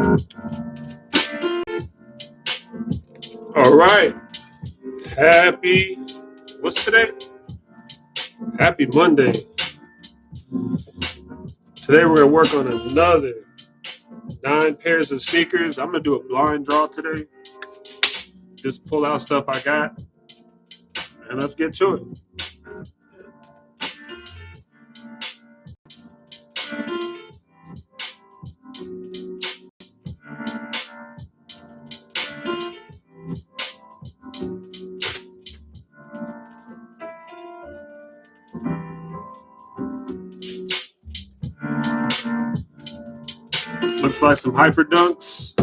All right. Happy, what's today? Happy Monday. Today we're going to work on another 9 pairs of sneakers. I'm going to do a blind draw today. Just pull out stuff I got and let's get to it. Looks like some Hyper Dunks.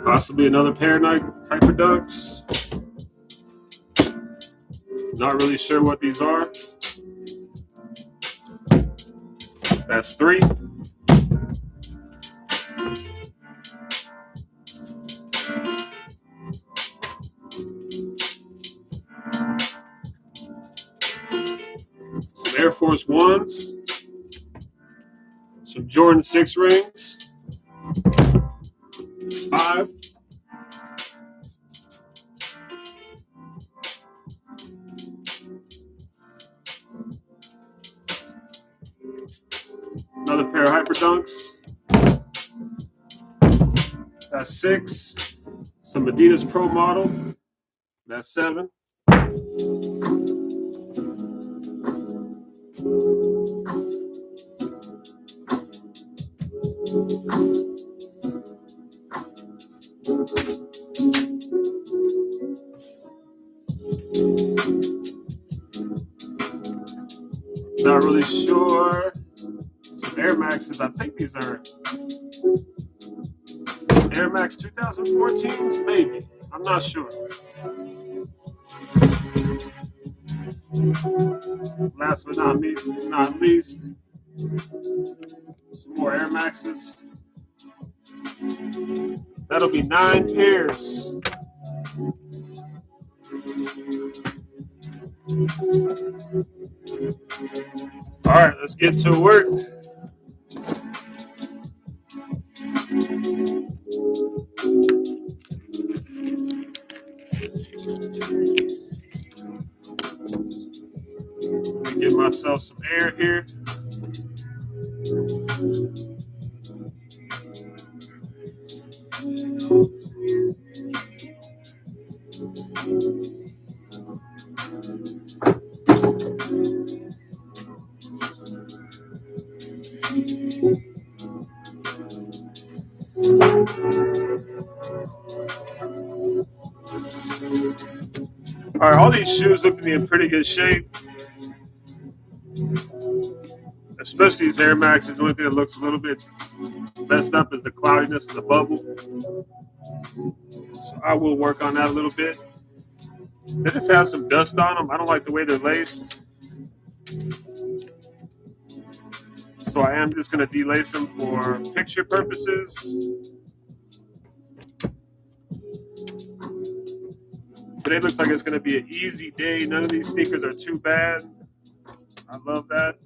Possibly another pair of Hyper Dunks. Not really sure what these are. That's 3. Some Air Force Ones. Some Jordan 6 rings. 5. Another pair of Hyper Dunks. That's 6. Some Adidas Pro Model. That's 7. Not really sure. Some Air Maxes. I think these are Air Max 2014s, maybe. I'm not sure. Last but not least, some more Air Maxes. That'll be 9 pairs. All right, let's get to work. Let me give myself some air here. All right, all these shoes look to be in pretty good shape. Especially these Air Maxes. The only thing that looks a little bit messed up is the cloudiness of the bubble. So I will work on that a little bit. They just have some dust on them. I don't like the way they're laced. So I am just going to delace them for picture purposes. Today looks like it's going to be an easy day. None of these sneakers are too bad. I love that.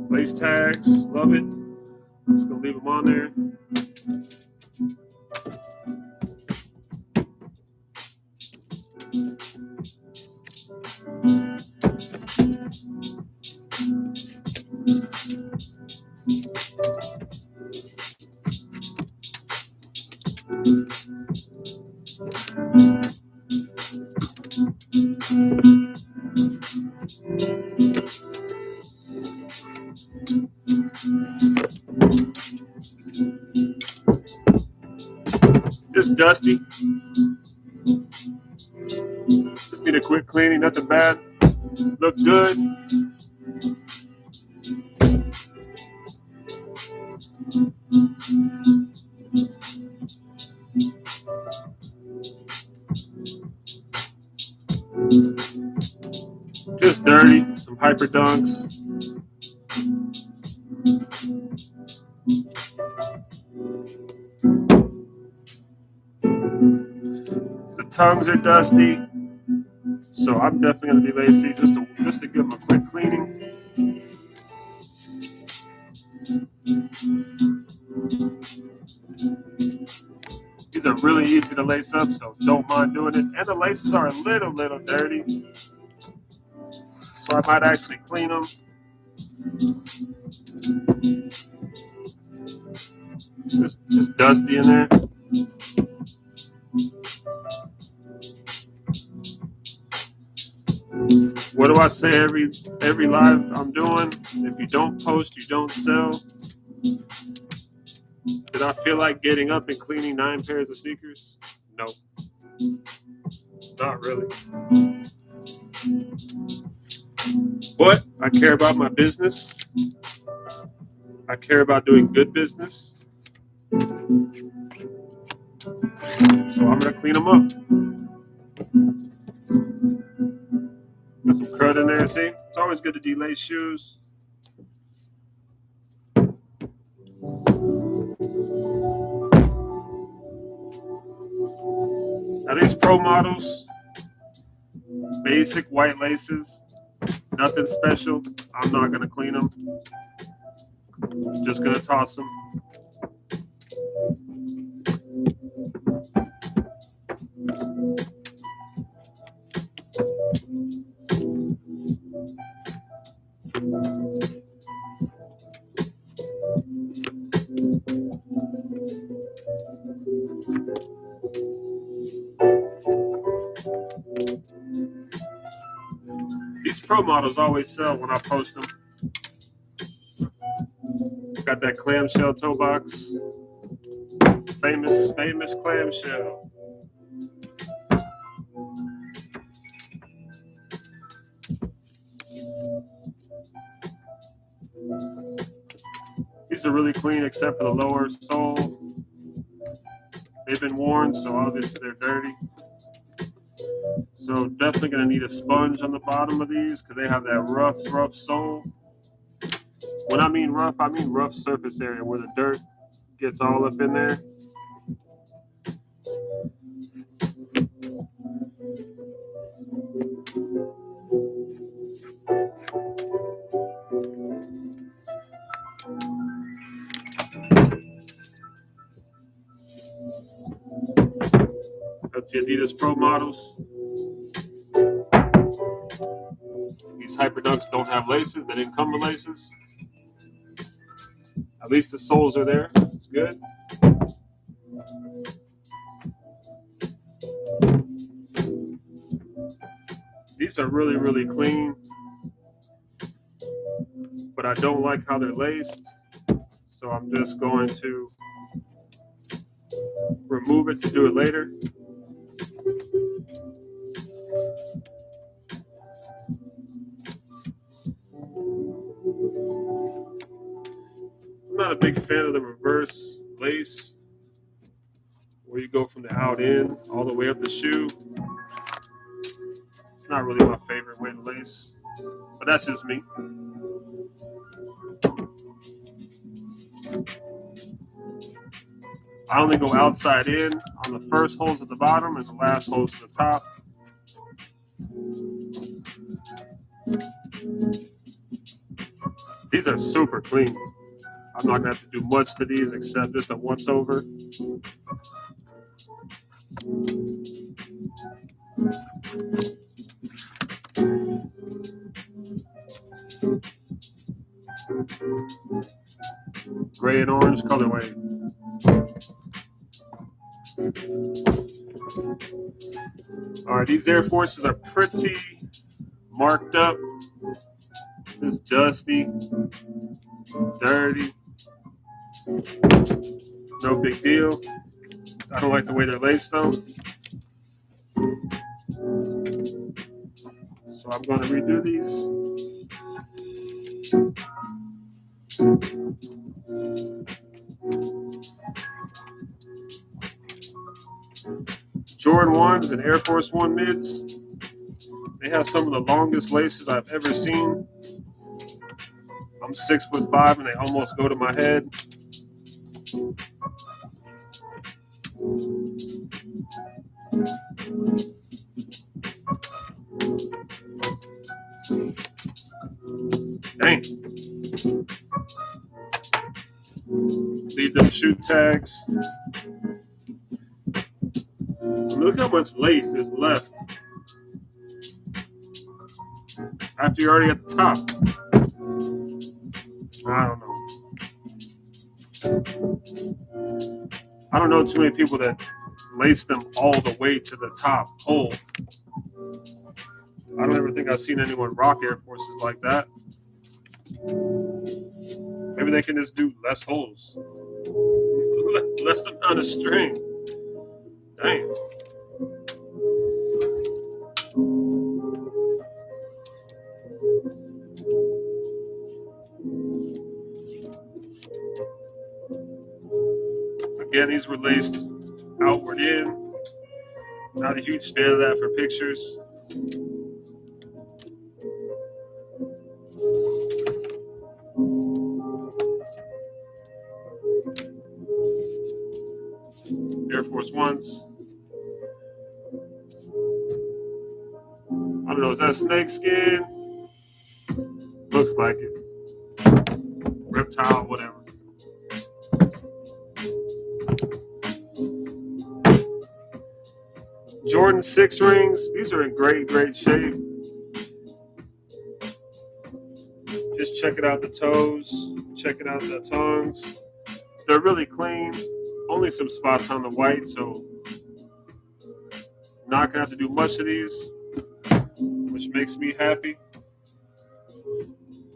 Lace tags, love it. Just going to leave them on there. Just dusty. Just need a quick cleaning, nothing bad. Look good. Just dirty, some hyper dunks. The tongues are dusty, so I'm definitely gonna delace these just to give them a quick cleaning. These are really easy to lace up, so don't mind doing it. And the laces are a little dirty, so I might actually clean them. Just dusty in there. What do I say every live I'm doing? If you don't post, you don't sell. Did I feel like getting up and cleaning 9 pairs of sneakers? No, not really. But I care about my business. I care about doing good business. So I'm gonna clean them up. Got some crud in there, see? It's always good to delace shoes. Now these pro models, basic white laces, nothing special. I'm not gonna clean them. Just gonna toss them. These pro models always sell when I post them. Got that clamshell toe box. Famous clamshell. These are really clean except for the lower sole. They've been worn, so obviously they're dirty. So definitely gonna need a sponge on the bottom of these because they have that rough sole. When I mean rough surface area where the dirt gets all up in there. That's the Adidas Pro models. These Hyperdunks don't have laces. They didn't come with laces. At least the soles are there. It's good. These are really clean, but I don't like how they're laced. So I'm just going to remove it to do it later. I'm not a big fan of the reverse lace, where you go from the out in all the way up the shoe. It's not really my favorite way to lace, but that's just me. I only go outside in on the first holes at the bottom and the last holes at the top. These are super clean. I'm not gonna have to do much to these except just a once over. Gray and orange colorway. All right, these Air Forces are pretty marked up. It's dusty, dirty. No big deal. I don't like the way they're laced though. So I'm going to redo these. Jordan 1s and Air Force 1 mids. They have some of the longest laces I've ever seen. I'm 6'5" and they almost go to my head. Dang. Leave them shoe tags. Look how much lace is left after you're already at the top. I don't know. I don't know too many people that lace them all the way to the top hole. I don't ever think I've seen anyone rock Air Forces like that. Maybe they can just do less holes. Less amount of string. Dang. Again, these were laced outward in. Not a huge fan of that for pictures. Air Force Ones. I don't know, is that snake skin? Looks like it. Reptile, whatever. Jordan 6 rings. These are in great, great shape. Just checking out the toes. Checking out the tongues. They're really clean. Only some spots on the white, so not gonna have to do much of these, which makes me happy.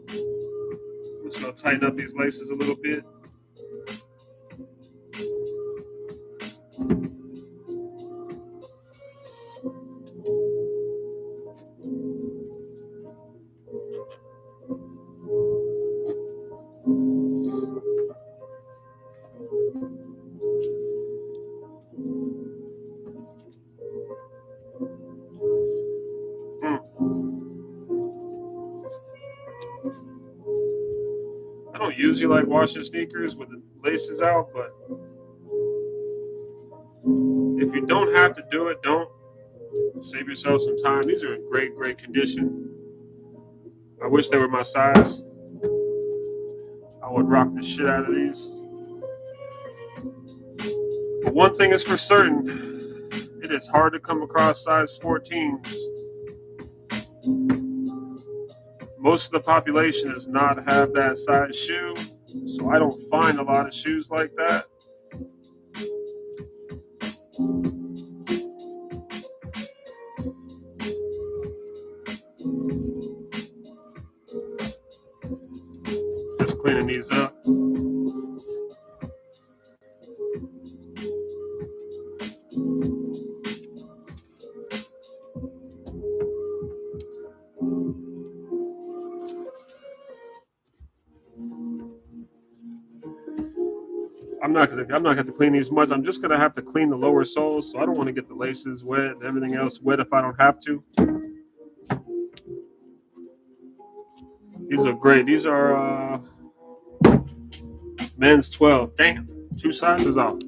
I'm just gonna tighten up these laces a little bit. I don't usually like washing sneakers with the laces out, but if you don't have to do it, don't. Save yourself some time. These are in great, great condition. I wish they were my size. I would rock the shit out of these. But one thing is for certain, it is hard to come across size 14s. Most of the population does not have that size shoe, so I don't find a lot of shoes like that. Just cleaning these up. I'm not gonna have to clean these much. I'm just gonna have to clean the lower soles, so I don't want to get the laces wet and everything else wet if I don't have to. These are great. These are men's 12. Damn, 2 sizes off.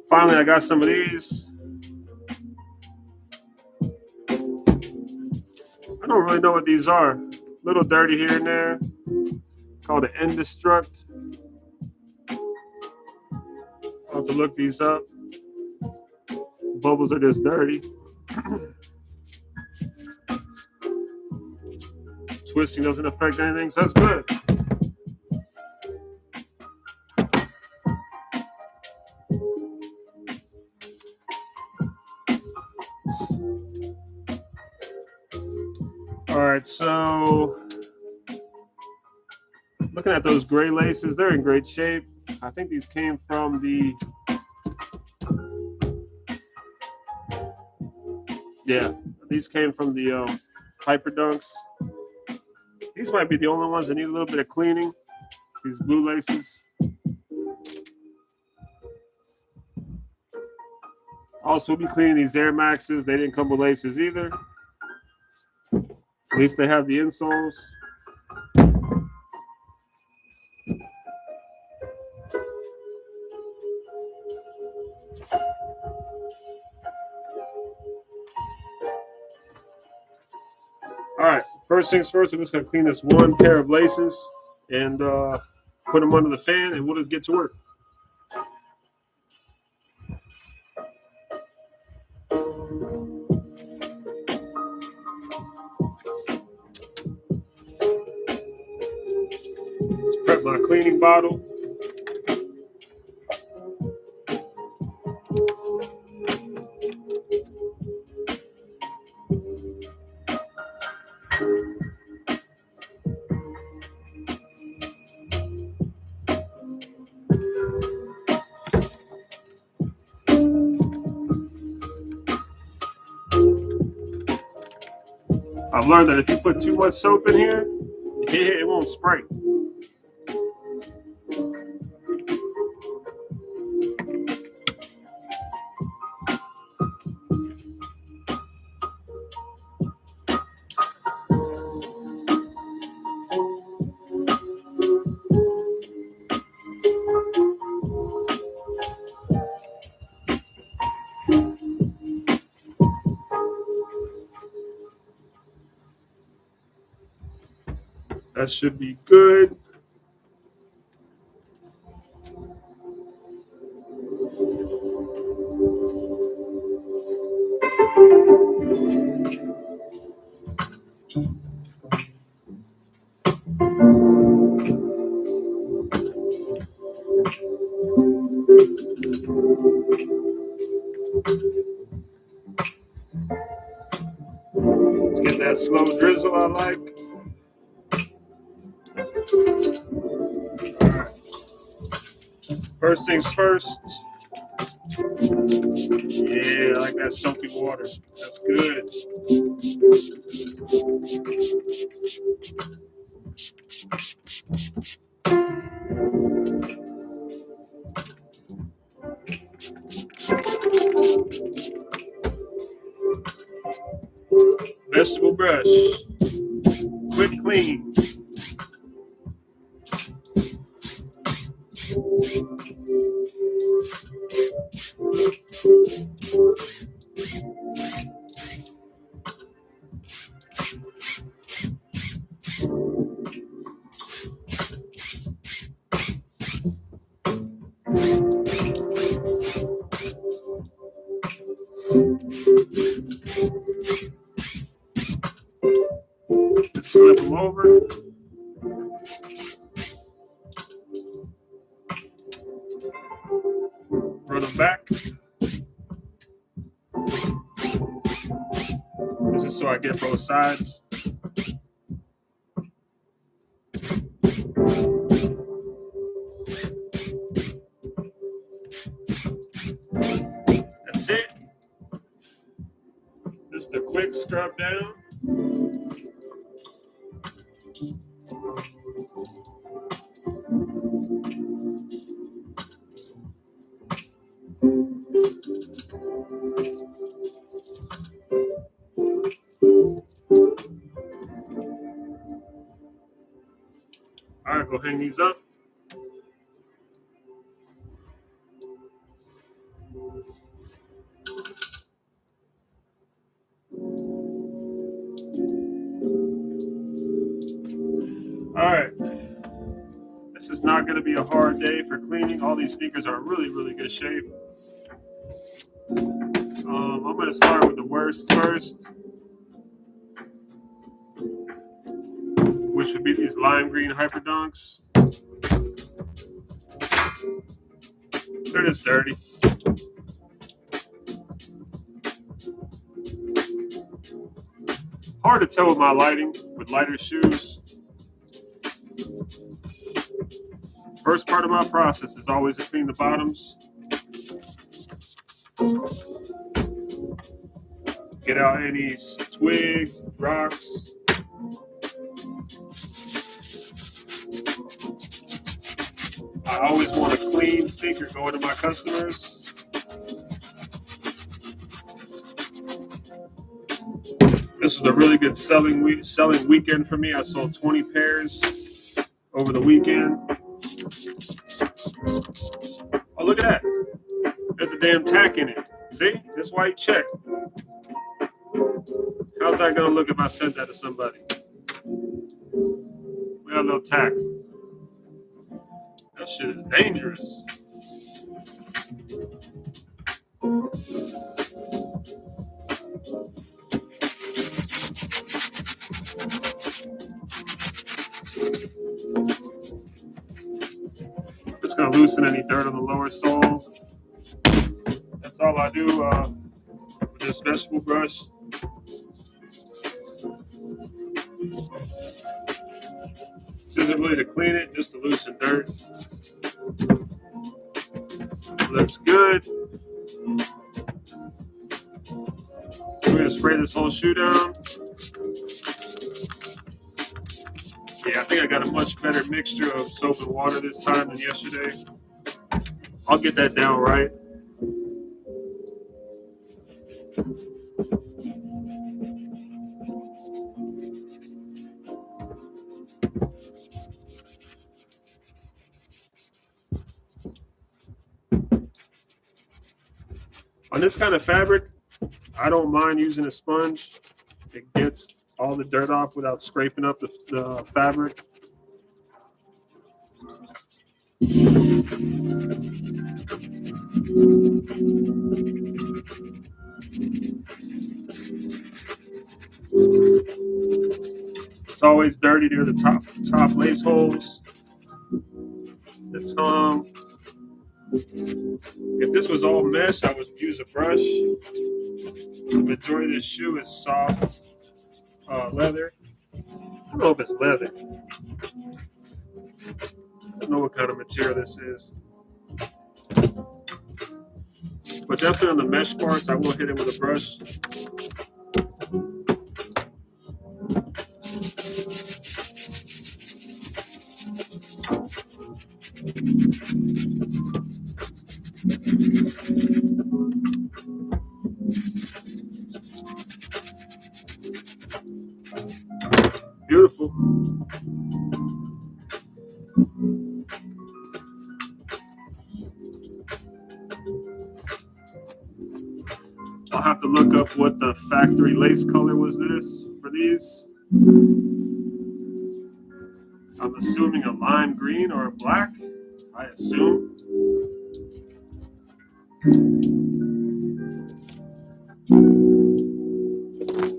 Finally, I got some of these. I don't really know what these are. A little dirty here and there. Called an Indestruct. I'll have to look these up. Bubbles are just dirty. Twisting doesn't affect anything, so that's good. All right, so looking at those gray laces, they're in great shape. I think these came from the, these came from the Hyper Dunks. These might be the only ones that need a little bit of cleaning. These blue laces. Also, we'll be cleaning these Air Maxes. They didn't come with laces either. At least they have the insoles. All right, first things first, I'm just going to clean this one pair of laces and put them under the fan, and we'll just get to work. Let's prep my cleaning bottle. I've learned that if you put too much soap in here, it won't spray. That should be good. Let's get that slow drizzle I like. All right. First things first. Yeah, I like that soapy water. That's good. Vegetable brush. Quick clean. Just flip them over. Run them back. This is so I get both sides. That's it. Just a quick scrub down. All right, go hang these up. All right. This is not going to be a hard day for cleaning. All these sneakers are in really, really good shape. I'm going to start with the worst first, which would be these lime green Hyperdunks. They're just dirty. Hard to tell with my lighting, with lighter shoes. First part of my process is always to clean the bottoms. Get out any twigs, rocks. I always want a clean sneaker going to my customers. This was a really good selling weekend for me. I sold 20 pairs over the weekend. Oh, look at that. There's a damn tack in it. See? That's why you check. How's that going to look if I sent that to somebody? We got a little tack. That shit is dangerous. Just going to loosen any dirt on the lower sole. That's all I do with this vegetable brush. This isn't really to clean it, just to loosen dirt. Looks good. We're going to spray this whole shoe down. Yeah, I think I got a much better mixture of soap and water this time than yesterday. I'll get that down right. On this kind of fabric, I don't mind using a sponge. It gets all the dirt off without scraping up the fabric. It's always dirty near the top lace holes, the tongue. If this was all mesh, I would use a brush. The majority of this shoe is soft leather. I don't know if it's leather. I don't know what kind of material this is. But definitely on the mesh parts, I will hit it with a brush. Beautiful. I'll have to look up what the factory lace color was this for these. I'm assuming a lime green or a black, I assume.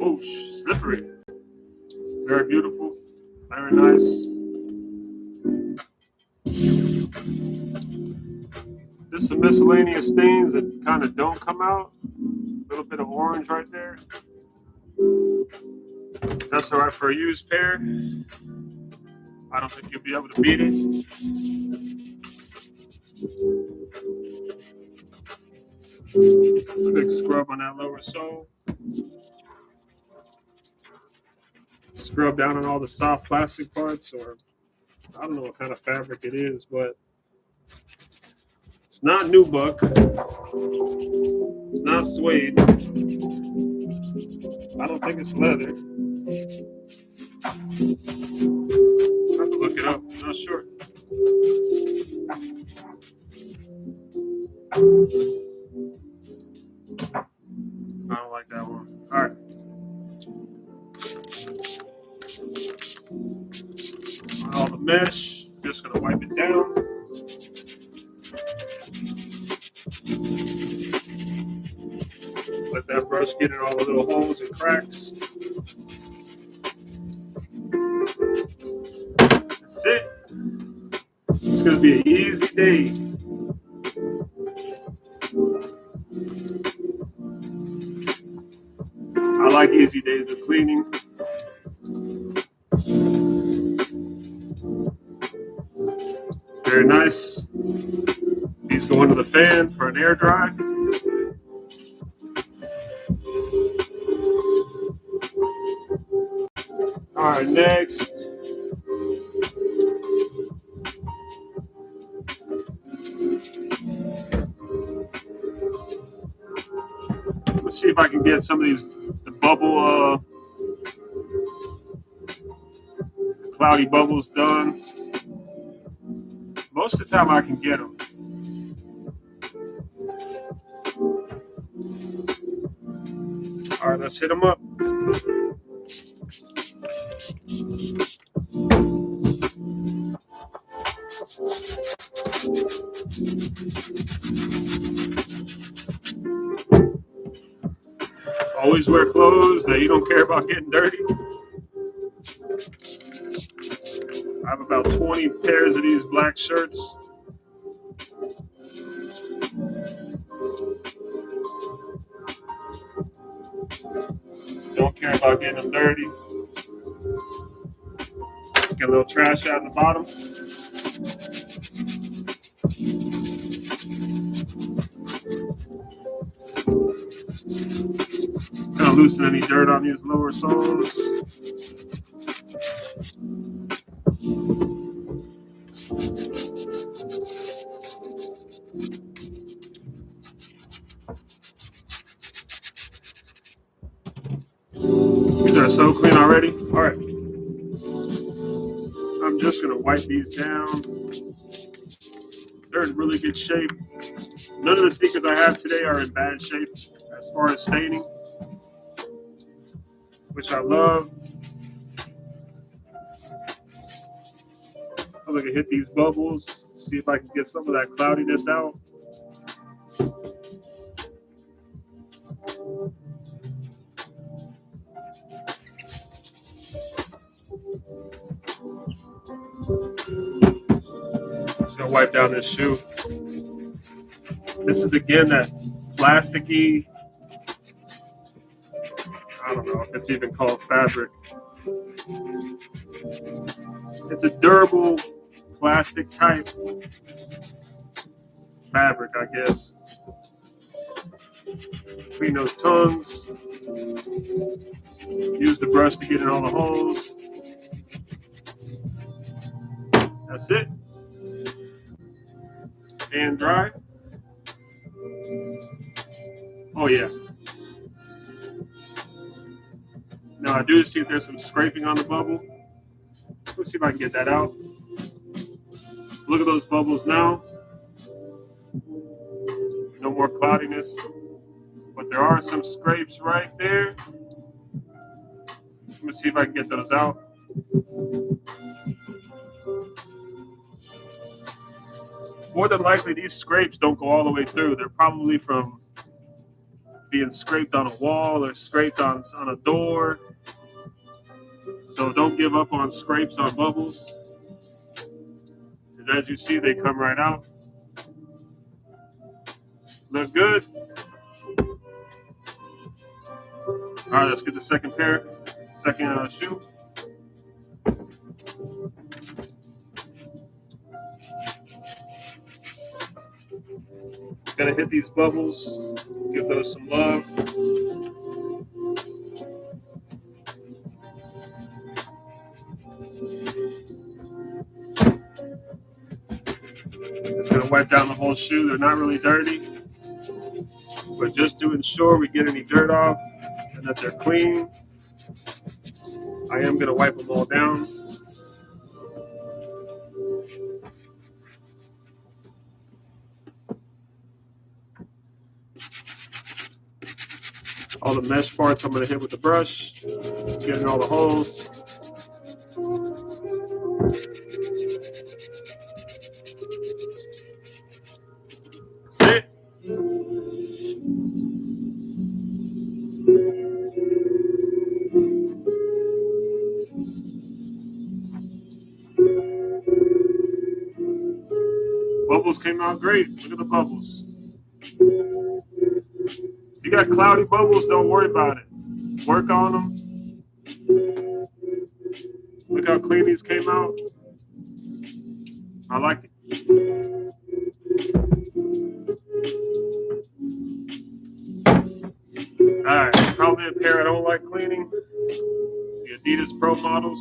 Oh, slippery. Very beautiful. Very nice. There's some miscellaneous stains that kind of don't come out. A little bit of orange right there. That's all right for a used pair. I don't think you'll be able to beat it. A big scrub on that lower sole. Scrub down on all the soft plastic parts, or I don't know what kind of fabric it is, but it's not nubuck. It's not suede. I don't think it's leather. I have to look it up. I'm not sure. I don't like that one. All right. All the mesh. Just gonna wipe it down. Let that brush get in all the little holes and cracks. That's it. It's gonna be an easy day. I like easy days of cleaning. Very nice. These go into the fan for an air dry. All right, next. Let's see if I can get some of these, the bubble cloudy bubbles done. Most of the time I can get them. All right, let's hit them up. Always wear clothes that you don't care about getting dirty. I have about 20 pairs of these black shirts. Don't care about getting them dirty. Let's get a little trash out of the bottom. Kind of loosen any dirt on these lower soles. These are so clean already. All right. I'm just going to wipe these down. They're in really good shape. None of the sneakers I have today are in bad shape as far as staining, which I love. I'm going to hit these bubbles, see if I can get some of that cloudiness out. Just gonna wipe down this shoe. This is again that plasticky, I don't know if it's even called fabric. It's a durable plastic type fabric, I guess. Clean those tongues. Use the brush to get in all the holes. That's it. And dry. Oh yeah. Now I do see if there's some scraping on the bubble. Let's see if I can get that out. Look at those bubbles now. No more cloudiness. But there are some scrapes right there. Let me see if I can get those out. More than likely, these scrapes don't go all the way through. They're probably from being scraped on a wall or scraped on a door. So don't give up on scrapes on bubbles. Because as you see, they come right out. Look good. All right, let's get the second shoe. Gotta hit these bubbles, give those some love. Just gonna wipe down the whole shoe. They're not really dirty, but just to ensure we get any dirt off and that they're clean, I am gonna wipe them all down. All the mesh parts I'm going to hit with the brush, get in all the holes. That's it. Bubbles came out great. Look at the bubbles. If you got cloudy bubbles, don't worry about it. Work on them. Look how clean these came out. I like it. All right, probably a pair I don't like cleaning. The Adidas Pro models.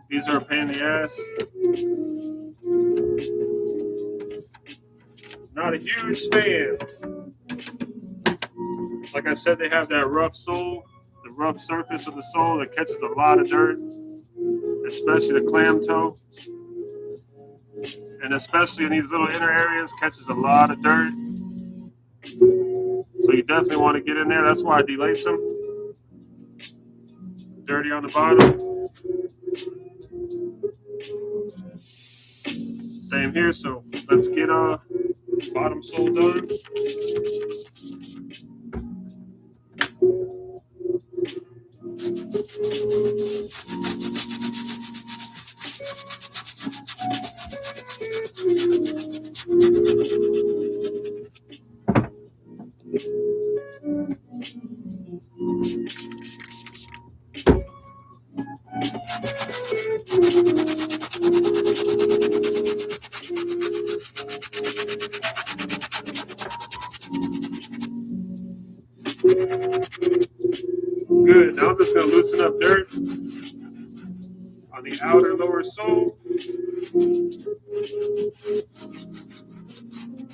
These are a pain in the ass. Not a huge fan. Like I said, they have that rough sole, the rough surface of the sole that catches a lot of dirt. especially the clam toe. And especially in these little inner areas, catches a lot of dirt. So you definitely want to get in there. That's why I delace them. Dirty on the bottom. Same here, so let's get bottom sole done. Good. Now I'm just going to loosen up dirt on the outer lower sole.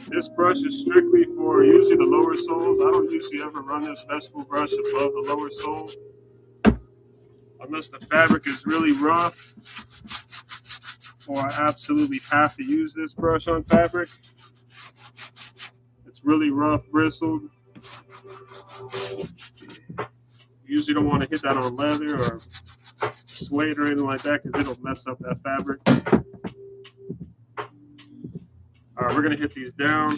This brush is strictly for usually the lower soles. I don't usually ever run this vegetable brush above the lower sole unless the fabric is really rough, or I absolutely have to use this brush on fabric. It's really rough, bristled. You usually don't want to hit that on leather or suede or anything like that because it'll mess up that fabric. All right, we're going to hit these down.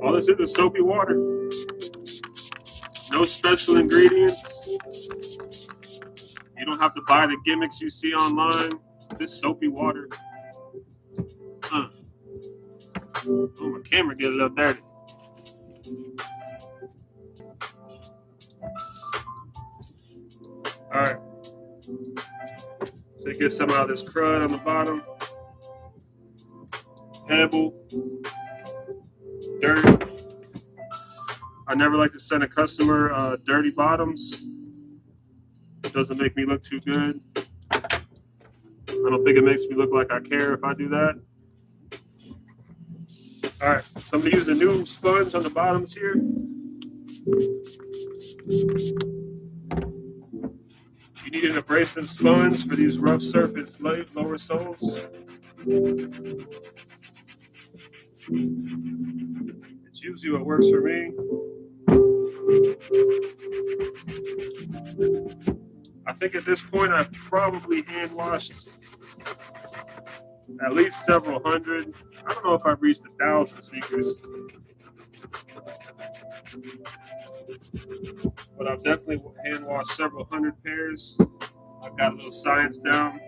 All this is soapy water. No special ingredients. You don't have to buy the gimmicks you see online. This soapy water. Oh, my camera get a little dirty. All right. So get some out of this crud on the bottom. Pebble. Dirt. I never like to send a customer dirty bottoms. It doesn't make me look too good. I don't think it makes me look like I care if I do that. All right, so I'm going to use a new sponge on the bottoms here. You need an abrasive sponge for these rough surface lower soles. It's usually what works for me. I think at this point I've probably hand washed at least several hundred. I don't know if I've reached 1,000 sneakers, but I've definitely hand washed several hundred pairs. I've got a little science down.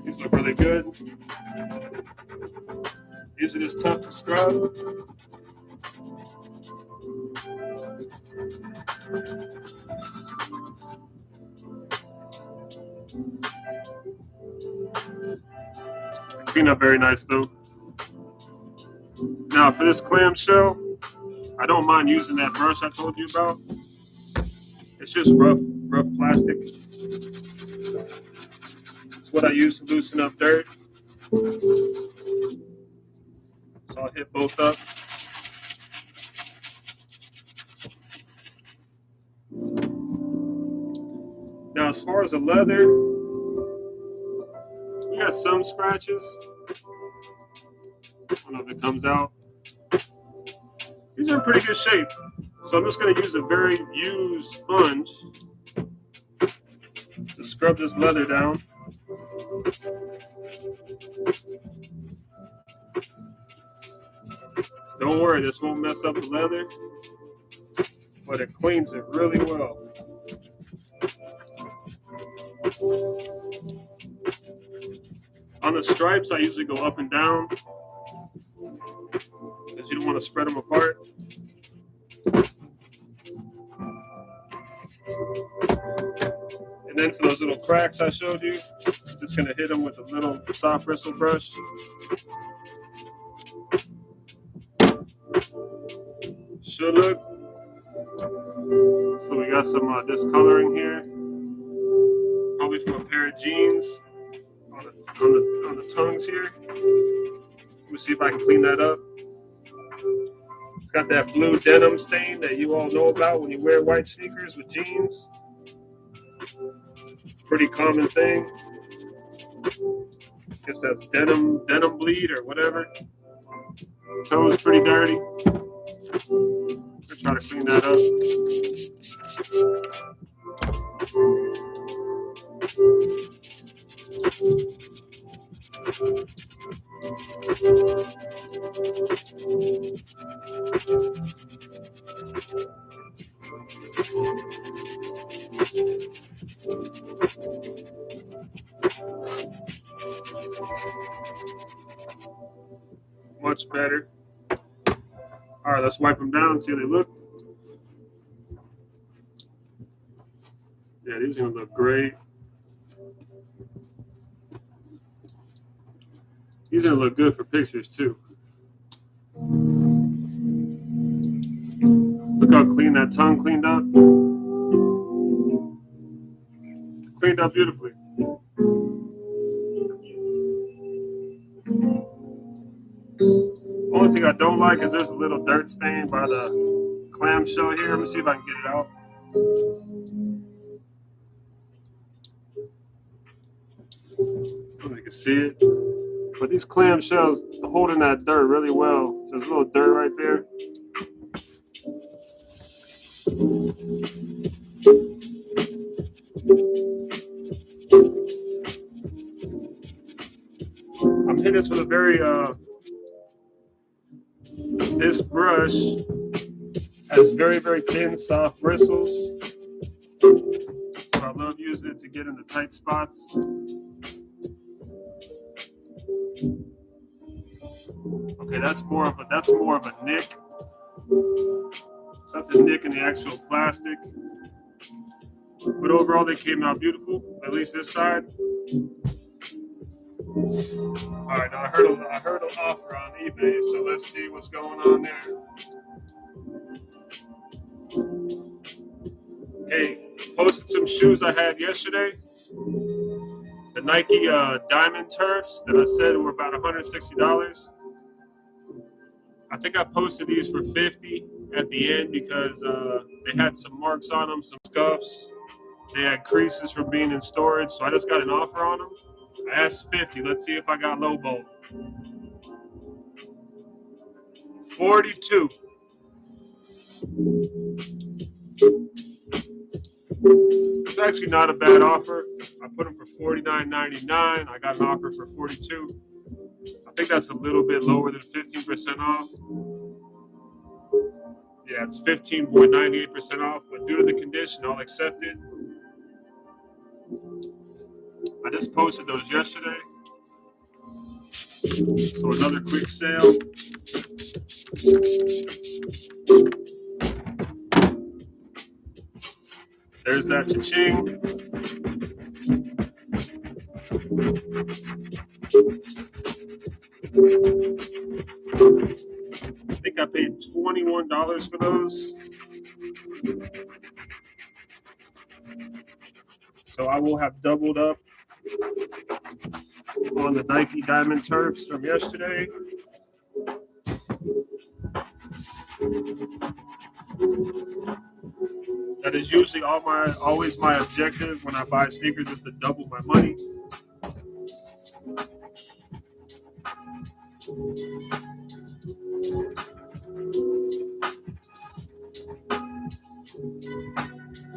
These look really good. These are just tough to scrub. Clean up very nice though. Now for this clamshell, I don't mind using that brush I told you about. It's just rough plastic. It's what I use to loosen up dirt. So I'll hit both up. Now as far as the leather, we got some scratches. I don't know if it comes out. These are in pretty good shape. So I'm just going to use a very used sponge to scrub this leather down. Don't worry, this won't mess up the leather, but it cleans it really well. On the stripes, I usually go up and down because you don't want to spread them apart. And then for those little cracks I showed you, I'm just going to hit them with a little soft bristle brush. Should look. So we got some discoloring here, probably from a pair of jeans. on the tongues here. Let me see if I can clean that up. It's got that blue denim stain that you all know about when you wear white sneakers with jeans. Pretty common thing. Guess that's denim bleed or whatever. Toes pretty dirty. Let's try to clean that up. Much better. All right, let's wipe them down and see how they look. Yeah, these are gonna look great. These are gonna look good for pictures too. Look how clean that tongue cleaned up. Cleaned up beautifully. Only thing I don't like is there's a little dirt stain by the clamshell here. Let me see if I can get it out. I don't know if you can see it. But these clamshells holding that dirt really well. So there's a little dirt right there. I'm hitting this with a very, this brush has very, very thin, soft bristles. So I love using it to get in the tight spots. Okay, that's more of a nick. So that's a nick in the actual plastic. But overall, they came out beautiful. At least this side. All right, now I heard an offer on eBay, so let's see what's going on there. Okay, posted some shoes I had yesterday. The Nike Diamond Turfs that I said were about $160. I think I posted these for $50 at the end because they had some marks on them, some scuffs. They had creases from being in storage, so I just got an offer on them. I asked $50. Let's see if I got lowball. $42. It's actually not a bad offer. I put them for $49.99. I got an offer for $42. I think that's a little bit lower than 15% off. Yeah, it's 15.98% off, but due to the condition, I'll accept it. I just posted those yesterday. So another quick sale. There's that cha-ching. I think I paid $21 for those. So I will have doubled up on the Nike Diamond Turfs from yesterday. That is usually always my objective when I buy sneakers, is to double my money.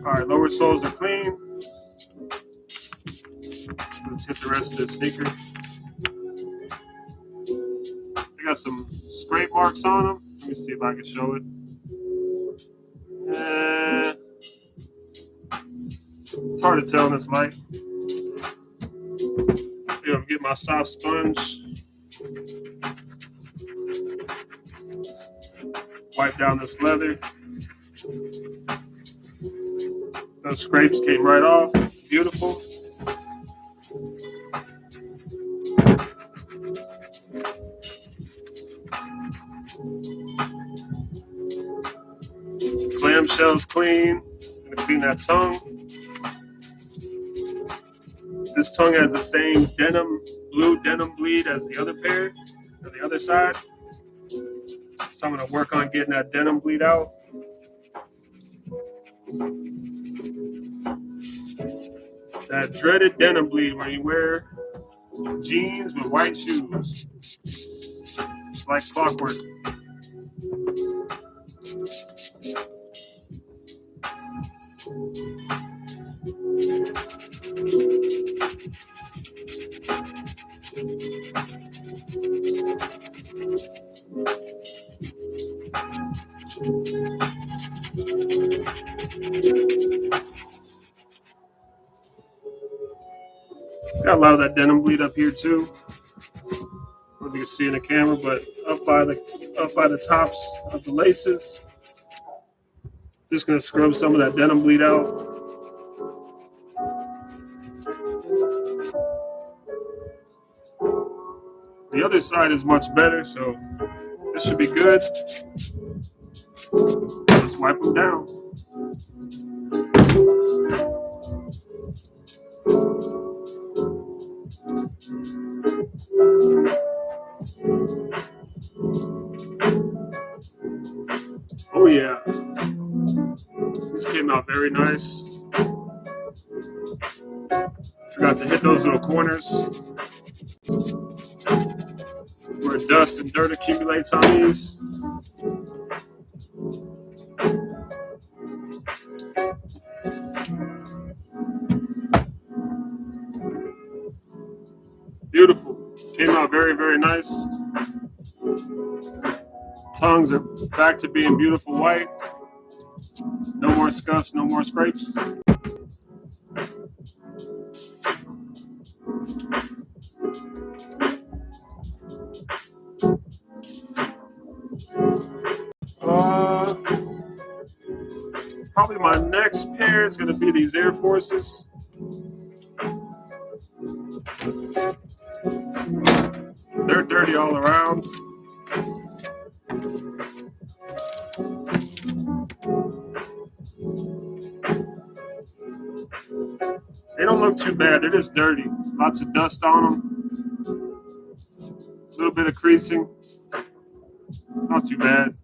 All right, lower soles are clean. Let's hit the rest of the sneaker. They got some scrape marks on them. Let me see if I can show it. It's hard to tell in this light. I'm get my soft sponge. Wipe down this leather. Those scrapes came right off. Beautiful. Clamshell's clean. I'm gonna clean that tongue. This tongue has the same blue denim bleed as the other pair, on the other side. So I'm gonna work on getting that denim bleed out. That dreaded denim bleed when you wear jeans with white shoes. It's like clockwork. It's got a lot of that denim bleed up here too. I don't know if you can see in the camera, but up by the tops of the laces. Just gonna scrub some of that denim bleed out. The other side is much better, so this should be good. Let's wipe them down. Oh yeah, this came out very nice. Forgot to hit those little corners where dust and dirt accumulates on these. Beautiful. Came out very, very nice. Tongues are back to being beautiful white. No more scuffs, no more scrapes. Probably my next pair is going to be these Air Forces. They're dirty all around. They don't look too bad. They're just dirty. Lots of dust on them. A little bit of creasing. Not too bad.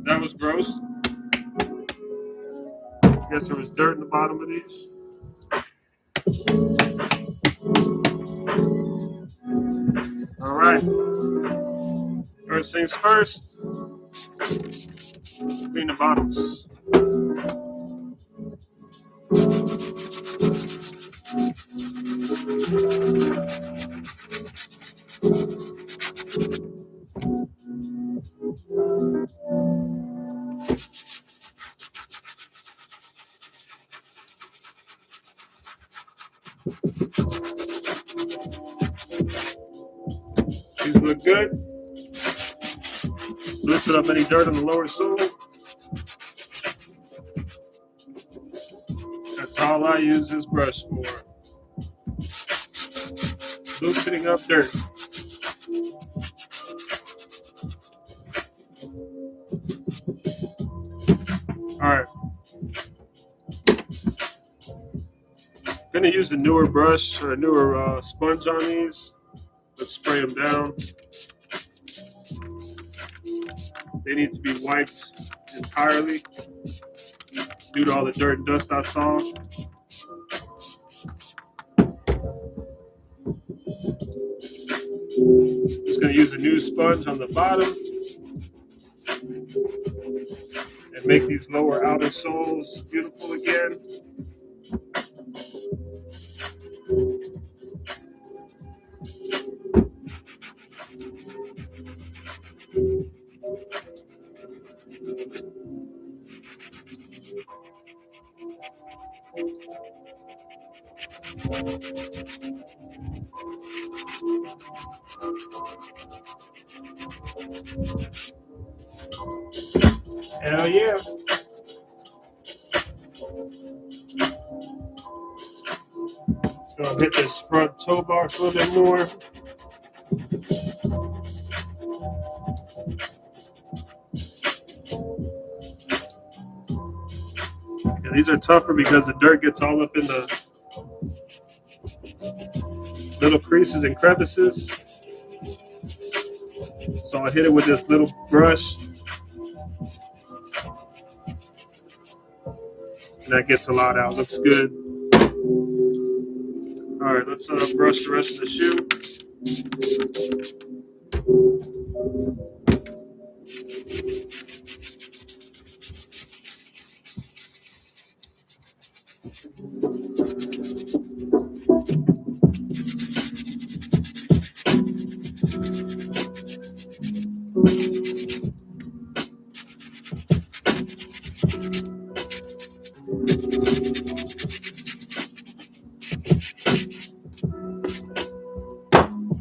That was gross. I guess there was dirt in the bottom of these. All right. First things first. Let's clean the bottoms. These look good. Loosen up any dirt on the lower sole. That's all I use this brush for. Loosening up dirt. All right. I'm gonna use a newer brush or a newer sponge on these. Let's spray them down. They need to be wiped entirely due to all the dirt and dust I saw. Just going to use a new sponge on the bottom and make these lower outer soles beautiful again. Hell yeah. Gonna hit this front toe box a little bit more. Yeah, these are tougher because the dirt gets all up in the little creases and crevices. So I hit it with this little brush, and that gets a lot out. Looks good. All right, let's brush the rest of the shoe.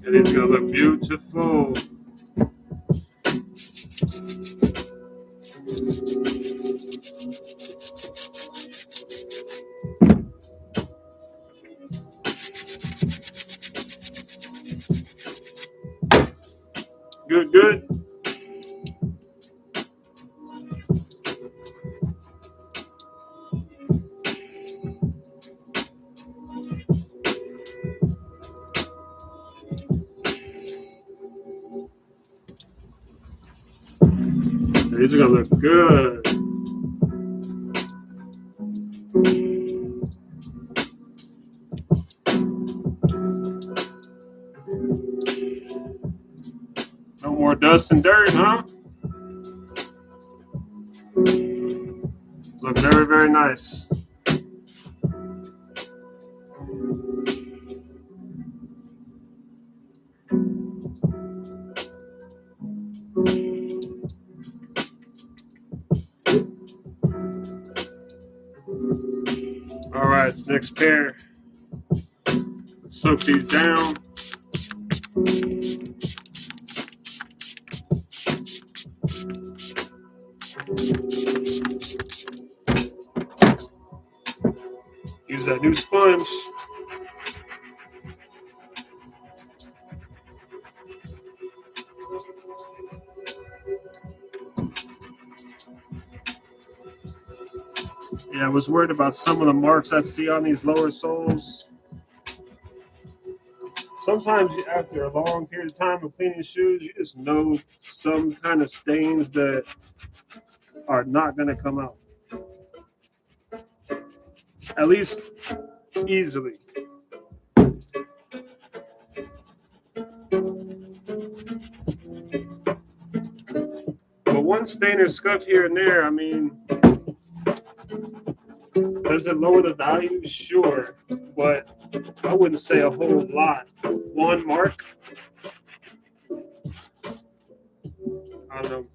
And it's gonna look beautiful. Good, good. These are gonna look good. No more dust and dirt, huh? Look very, very nice. All right, it's next pair. Let's soak these down. Use that new sponge. Yeah, I was worried about some of the marks I see on these lower soles. Sometimes after a long period of time of cleaning shoes, you just know some kind of stains that are not going to come out. At least easily. But one stain or scuff here and there, I mean, does it lower the value? Sure. But I wouldn't say a whole lot. One mark? I don't know.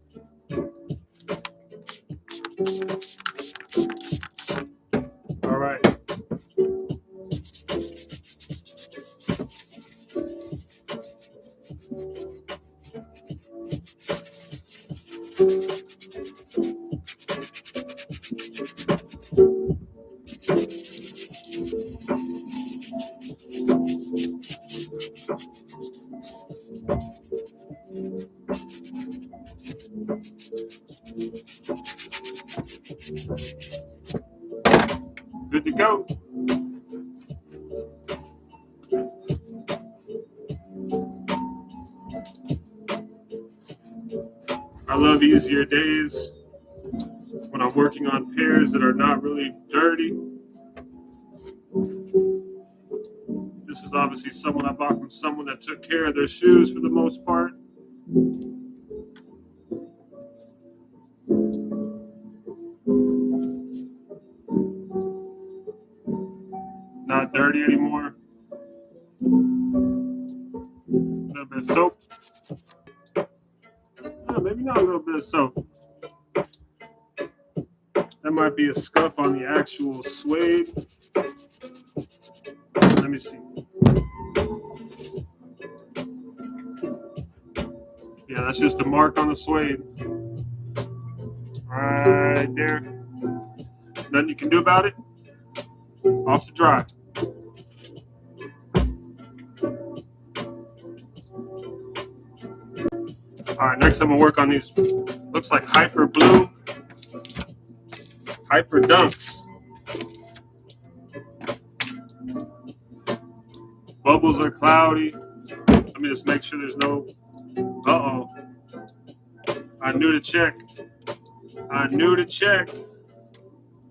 All right. Good to go. I love easier days when I'm working on pairs that are not really dirty. This was obviously someone I bought from someone that took care of their shoes for the most part. Not dirty anymore. A little bit of soap. Oh, maybe not a little bit of soap. That might be a scuff on the actual suede. Let me see. Yeah, that's just a mark on the suede. Right there. Nothing you can do about it. Off to dry. All right, next I'm gonna work on these. Looks like Hyper Blue, Hyper Dunks. Bubbles are cloudy. Let me just make sure there's no. Uh-oh. I knew to check. I knew to check.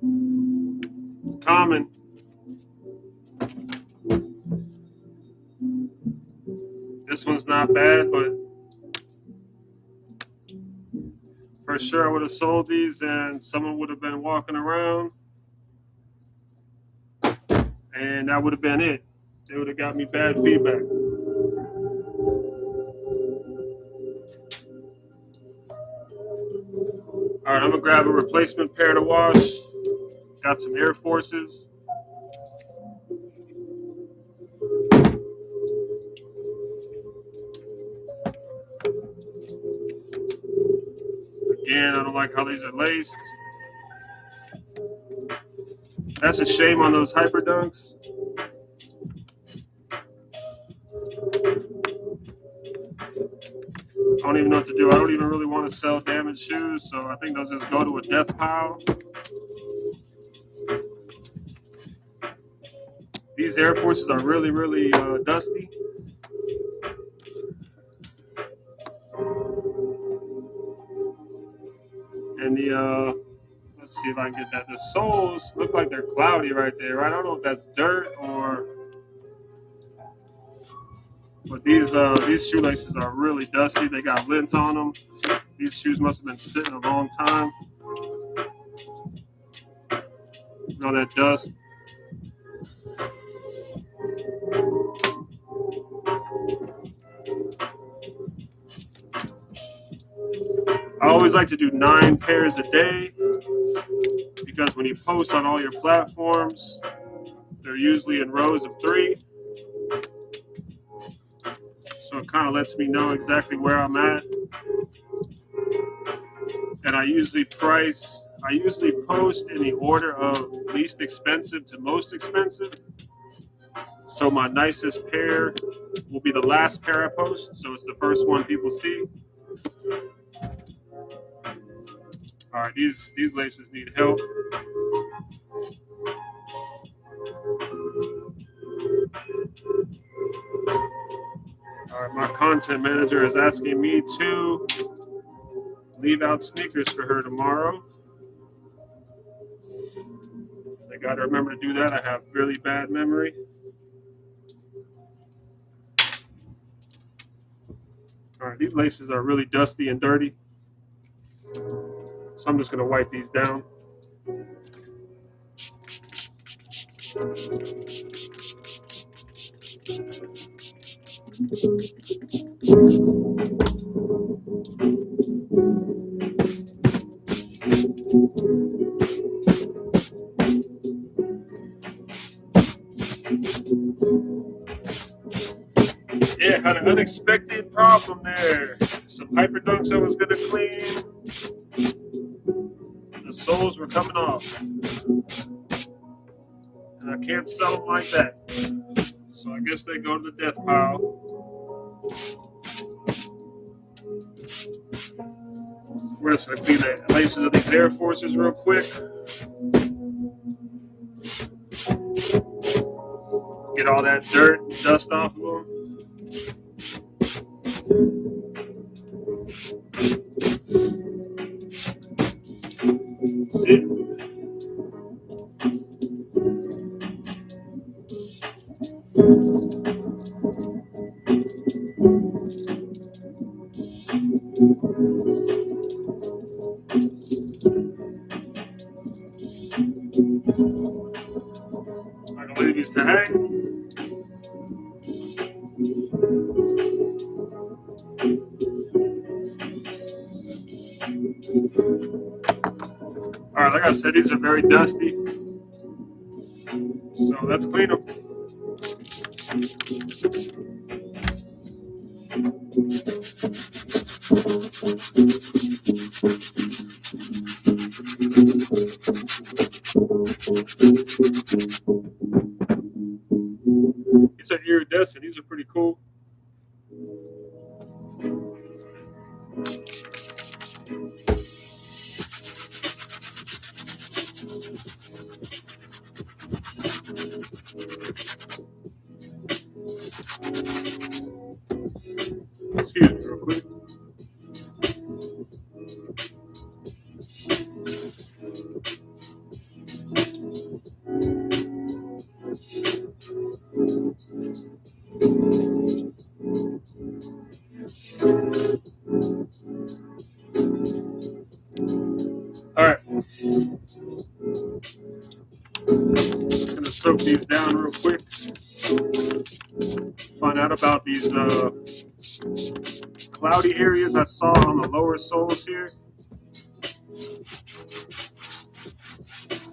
It's common. This one's not bad, but for sure I would have sold these and someone would have been walking around and that would have been it. They would have got me bad feedback. All right, I'm gonna grab a replacement pair to wash. Got some Air Forces. Again, I don't like how these are laced. That's a shame on those Hyper Dunks. I don't even know what to do. I don't even really want to sell damaged shoes, so I think they'll just go to a death pile. These Air Forces are really, really dusty. And the, let's see if I can get that. The soles look like they're cloudy right there. I don't know if that's dirt or, but these shoelaces are really dusty. They got lint on them. These shoes must have been sitting a long time. All that dust. I always like to do 9 pairs a day because when you post on all your platforms, they're usually in rows of 3. So it kind of lets me know exactly where I'm at. And I usually post in the order of least expensive to most expensive. So my nicest pair will be the last pair I post. So it's the first one people see. All right, these laces need help. All right, my content manager is asking me to leave out sneakers for her tomorrow. I got to remember to do that. I have really bad memory. All right, these laces are really dusty and dirty. So I'm just going to wipe these down. Yeah, had an unexpected problem there. Some Hyper Dunks I was going to clean. The soles were coming off. And I can't sell them like that. So I guess they go to the death pile. We're just going to clean the laces of these Air Forces real quick. Get all that dirt and dust off of them. See? I'm going to leave these to hang. All right, like I said, these are very dusty. So let's clean them. These are iridescent. These are pretty cool. Excuse me real quick. All right. Just gonna soak these down real quick. Find out about these cloudy areas I saw on the lower soles here.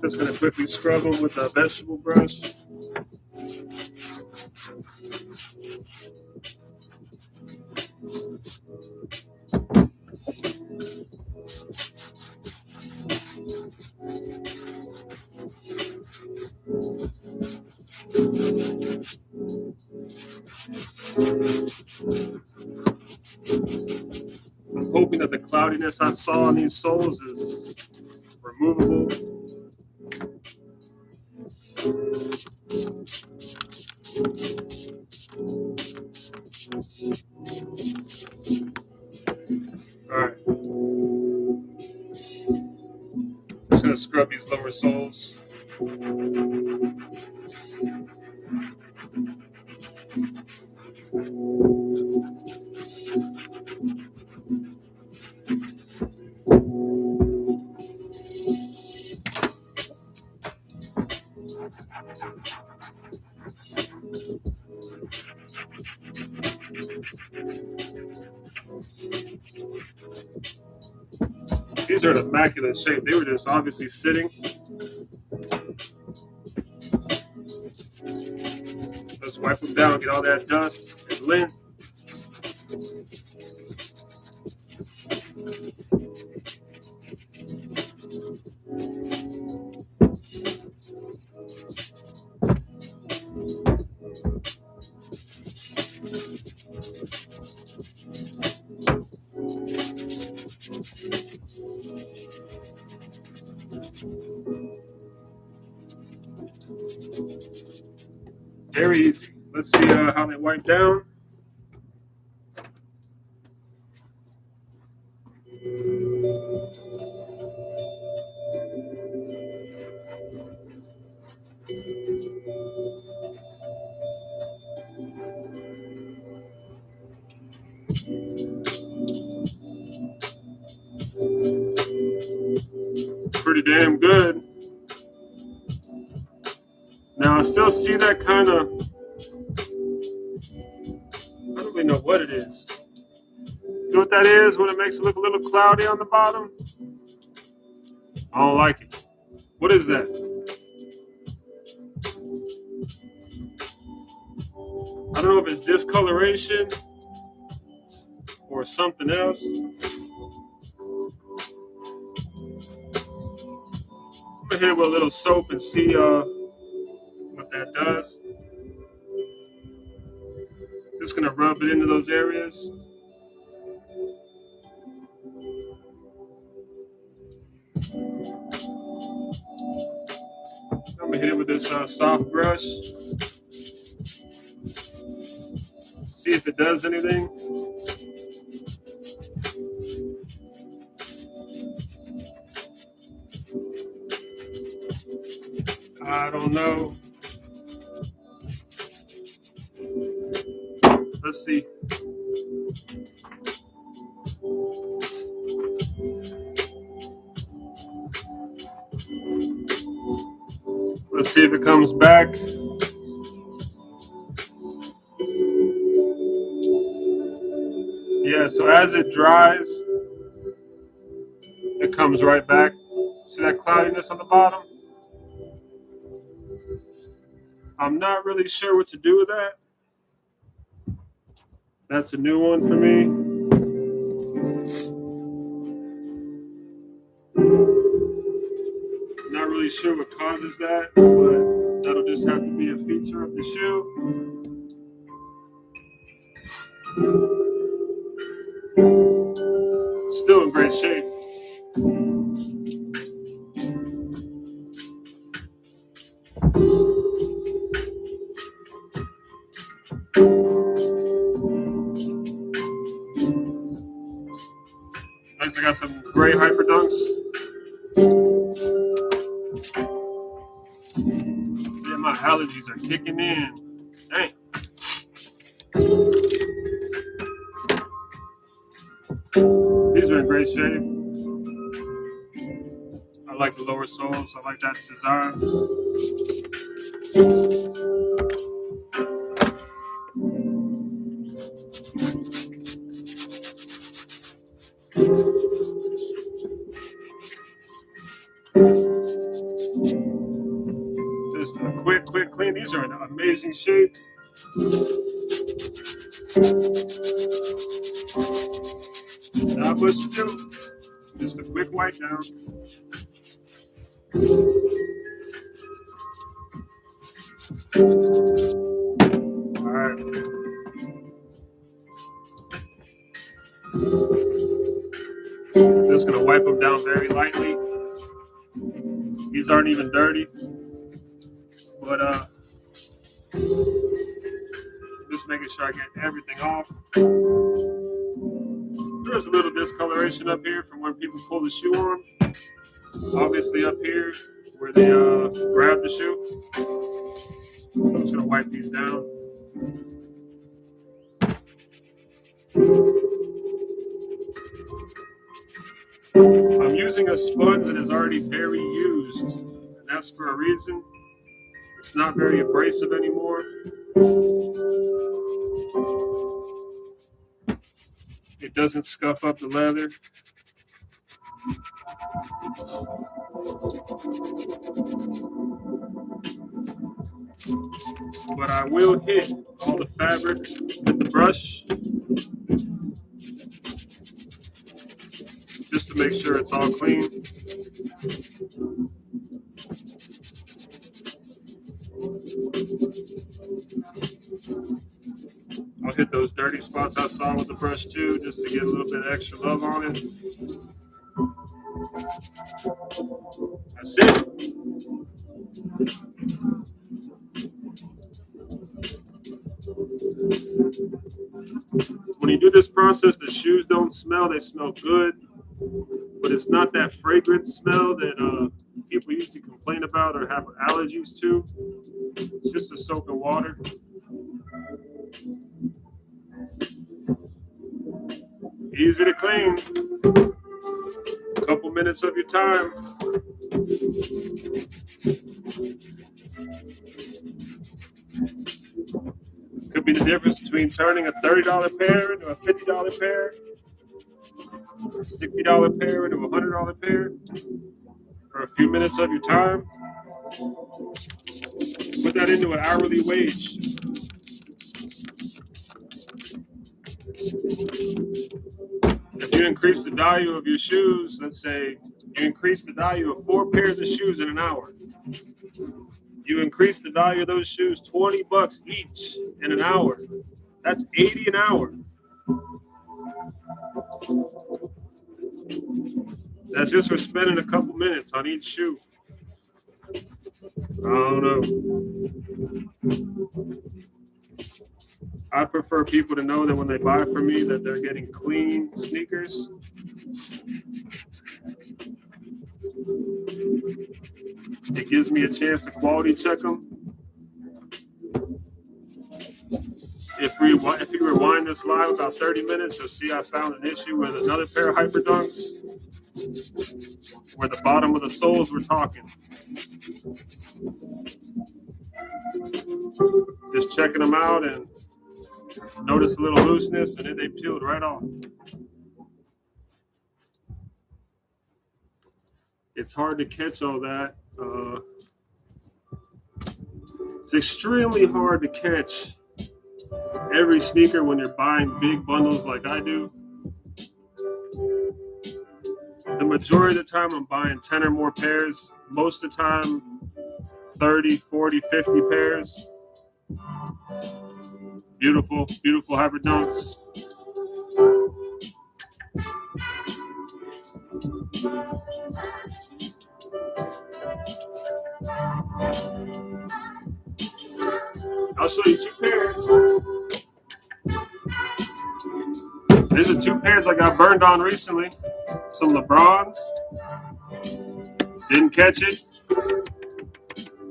Just gonna quickly scrub them with a vegetable brush. I'm hoping that the cloudiness I saw on these soles is removable. All right. Just gonna scrub these lower soles. These are in immaculate shape. They were just obviously sitting. So let's wipe them down, get all that dust and lint. Very easy. Let's see how they wipe down. Pretty damn good. Now I still see that kind of, I don't really know what it is. You know what that is when it makes it look a little cloudy on the bottom? I don't like it. What is that? I don't know if it's discoloration or something else. I'm gonna hit it with a little soap and see what that does. Just gonna rub it into those areas. I'm gonna hit it with this soft brush. See if it does anything. I don't know. Let's see. Let's see if it comes back. Yeah, so as it dries, it comes right back. See that cloudiness on the bottom? I'm not really sure what to do with that. That's a new one for me. Not really sure what causes that, but that'll just have to be a feature of the shoe. great shape. Next, I got some gray Hyper Dunks. Yeah, my allergies are kicking in. Dang. These are in great shape. I like the lower soles. I like that design. Just a quick clean. These are in amazing shape. Not much to do. Just a quick wipe down. All right. Just gonna wipe them down very lightly. These aren't even dirty, but just making sure I get everything off. There's a little discoloration up here from when people pull the shoe on. Obviously up here where they grab the shoe. I'm just gonna wipe these down. I'm using a sponge that is already very used, and that's for a reason. It's not very abrasive anymore. It doesn't scuff up the leather. But I will hit all the fabric with the brush just to make sure it's all clean. I'll hit those dirty spots I saw with the brush too, just to get a little bit of extra love on it. That's it. When you do this process, the shoes don't smell. They smell good, but it's not that fragrant smell that people usually complain about or have allergies to. It's just a soak in water. Easy to clean. A couple minutes of your time. Could be the difference between turning a $30 pair into a $50 pair, a $60 pair into a $100 pair, for a few minutes of your time. Put that into an hourly wage. If you increase the value of your shoes, let's say you increase the value of 4 pairs of shoes in an hour. You increase the value of those shoes $20 each in an hour. That's $80 an hour. That's just for spending a couple minutes on each shoe. I don't know. I prefer people to know that when they buy from me that they're getting clean sneakers. It gives me a chance to quality check them. If you rewind this live about 30 minutes, you'll see I found an issue with another pair of Hyper Dunks where the bottom of the soles were talking. Just checking them out and noticed a little looseness, and then they peeled right off. It's hard to catch all that. It's extremely hard to catch every sneaker when you're buying big bundles like I do. The majority of the time I'm buying 10 or more pairs. Most of the time 30, 40, 50 pairs. Beautiful, beautiful Hyper Dunks. I'll show you 2 pairs. These are 2 pairs I got burned on recently. Some LeBrons. Didn't catch it.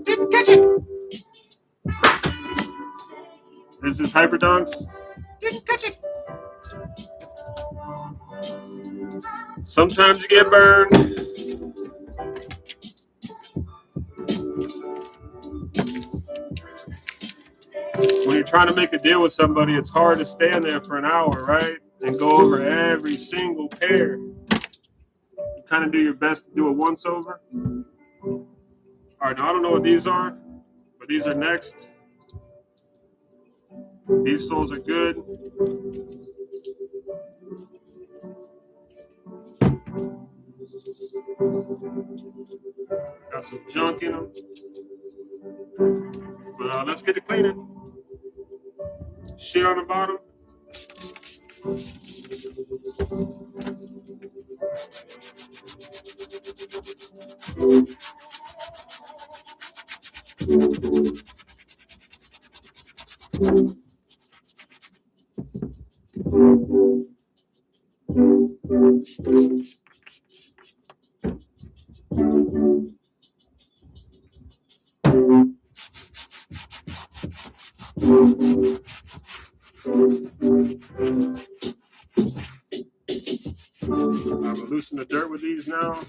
Didn't catch it. This is Hyper Dunks. Didn't catch it. Sometimes you get burned. When you're trying to make a deal with somebody, it's hard to stand there for an hour, right? And go over every single pair. You kind of do your best to do it once over. All right, now I don't know what these are, but these are next. These soles are good. Got some junk in them. But let's get to cleaning. Shit on the bottom. I'm loosen the dirt with these now.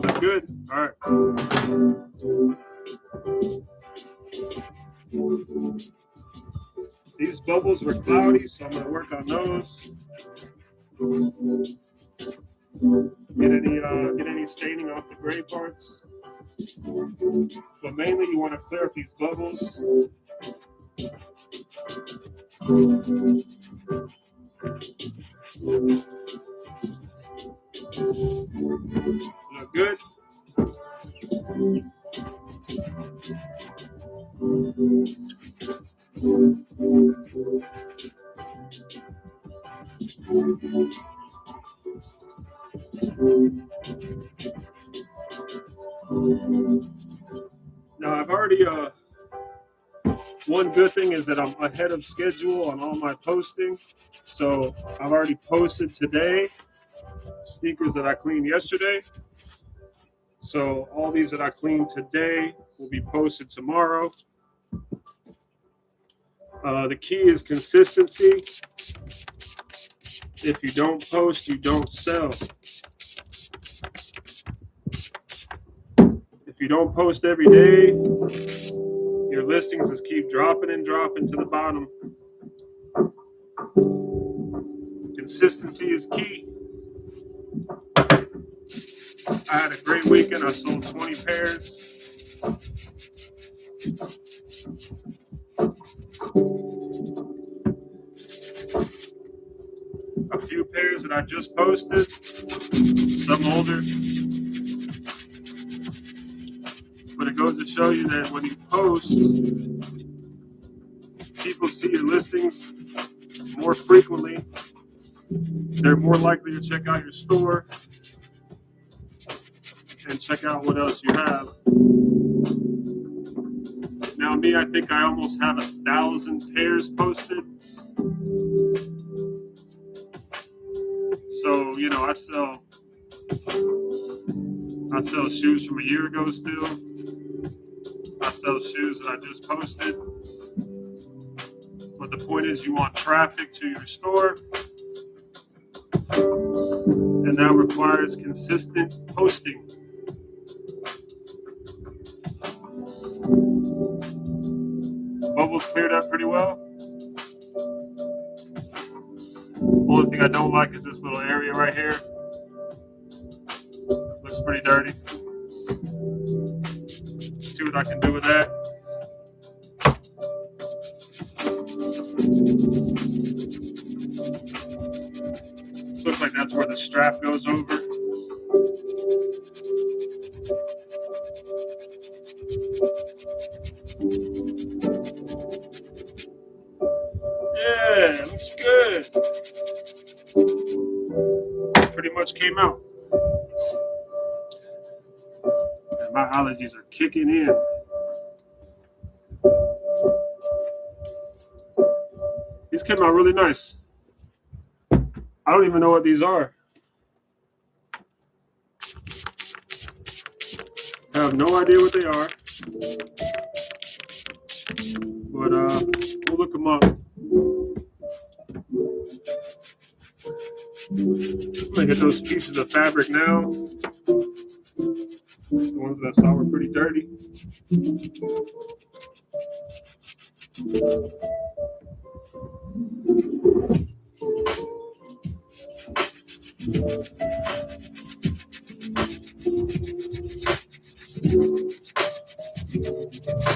That's good. All right. These bubbles were cloudy, so I'm going to work on those. Get any staining off the gray parts. But mainly you want to clear up these bubbles. Look good. Now I've already one good thing is that I'm ahead of schedule on all my posting. So I've already posted today sneakers that I cleaned yesterday. So all these that I cleaned today will be posted tomorrow. The key is consistency. If you don't post, you don't sell. If you don't post every day, your listings just keep dropping and dropping to the bottom. Consistency is key. I had a great weekend. I sold 20 pairs. A few pairs that I just posted, some older. But it goes to show you that when you post, people see your listings more frequently. They're more likely to check out your store and check out what else you have. Now me, I think I almost have 1,000 pairs posted. So, you know, I sell shoes from a year ago still. I sell shoes that I just posted. But the point is you want traffic to your store. And that requires consistent posting. Bubbles cleared up pretty well. Only thing I don't like is this little area right here. Looks pretty dirty. See what I can do with that. Looks like that's where the strap goes over. came out. And my allergies are kicking in. These came out really nice. I don't even know what these are. I have no idea what they are. But we'll look them up. I'm gonna get those pieces of fabric now. The ones that I saw were pretty dirty.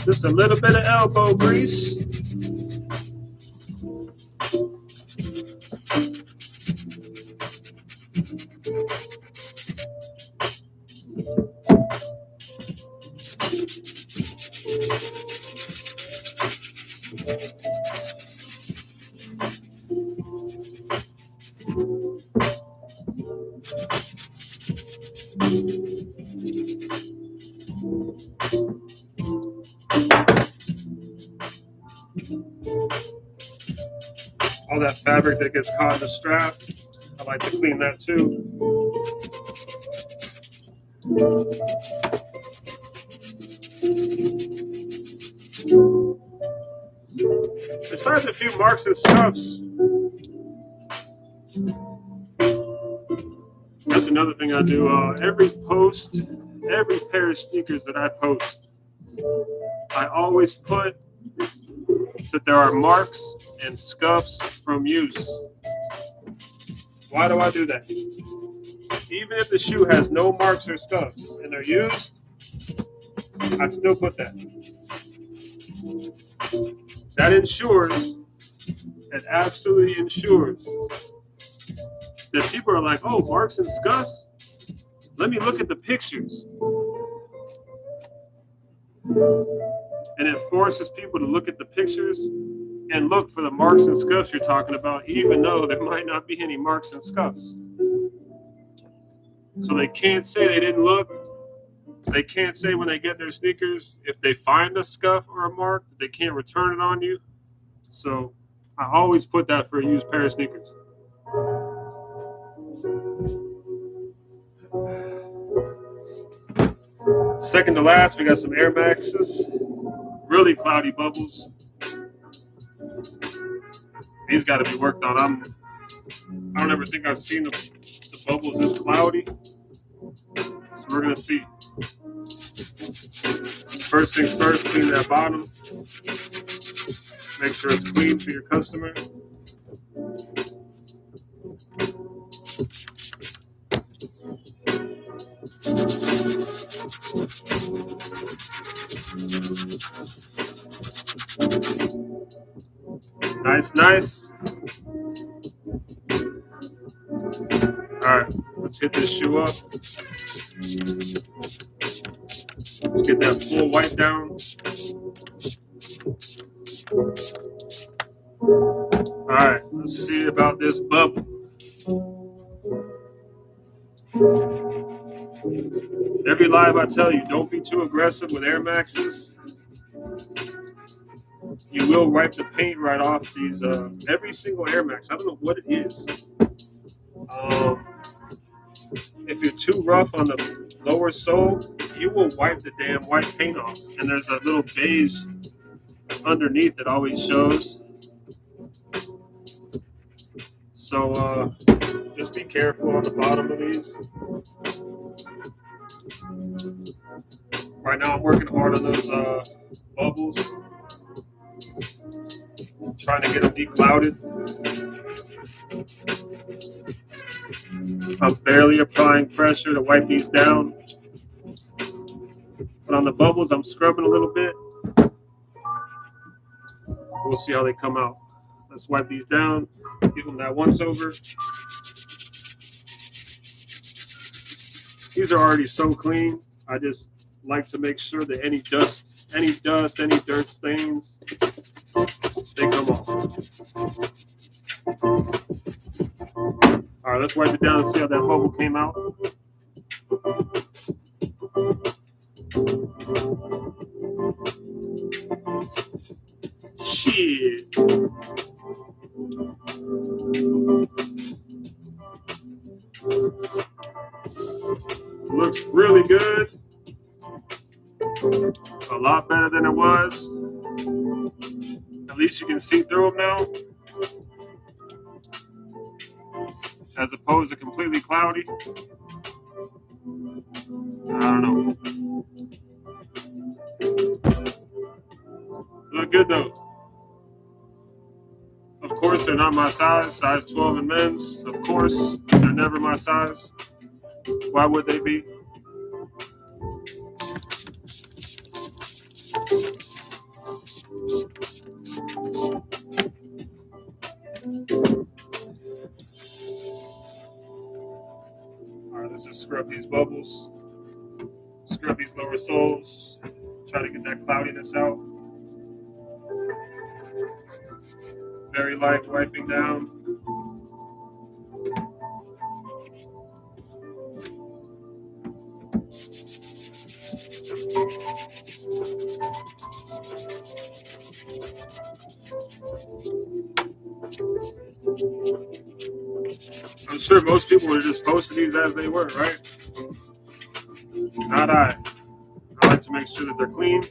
Just a little bit of elbow grease. All that fabric that gets caught in the strap, I like to clean that too. Besides a few marks and scuffs, that's another thing I do. Every post, every pair of sneakers that I post, I always put that there are marks and scuffs from use. Why do I do that? Even if the shoe has no marks or scuffs and they're used, I still put that. That ensures, it absolutely ensures that people are like, oh, marks and scuffs? Let me look at the pictures. And it forces people to look at the pictures and look for the marks and scuffs you're talking about, even though there might not be any marks and scuffs. So they can't say they didn't look. They can't say when they get their sneakers, if they find a scuff or a mark, they can't return it on you. So I always put that for a used pair of sneakers. Second to last, we got some Air Maxes. Really cloudy bubbles. These got to be worked on. I don't ever think I've seen the bubbles this cloudy. So we're going to see. First things first, clean that bottom. Make sure it's clean for your customer. Nice. All right, let's hit this shoe up. Let's get that full wipe down. All right, let's see about this bubble. Every live I tell you, don't be too aggressive with Air Maxes. You will wipe the paint right off these, every single Air Max. I don't know what it is. If you're too rough on the lower sole, you will wipe the damn white paint off. And there's a little beige underneath that always shows. So just be careful on the bottom of these. Right now I'm working hard on those bubbles. Trying to get them declouded. I'm barely applying pressure to wipe these down. But on the bubbles, I'm scrubbing a little bit. We'll see how they come out. Let's wipe these down. Give them that once over. These are already so clean. I just like to make sure that any dust, any dirt stains, they come off. All right, let's wipe it down and see how that bubble came out. Shit. Looks really good. A lot better than it was. At least you can see through them now. As opposed to completely cloudy. I don't know. Look good though. Of course, they're not my size 12 in men's. Of course, they're never my size. Why would they be? All right, let's just scrub these bubbles. Scrub these lower soles. Try to get that cloudiness out. Very light wiping down. I'm sure most people would have just posted these as they were, right? Not I. I like to make sure that they're clean.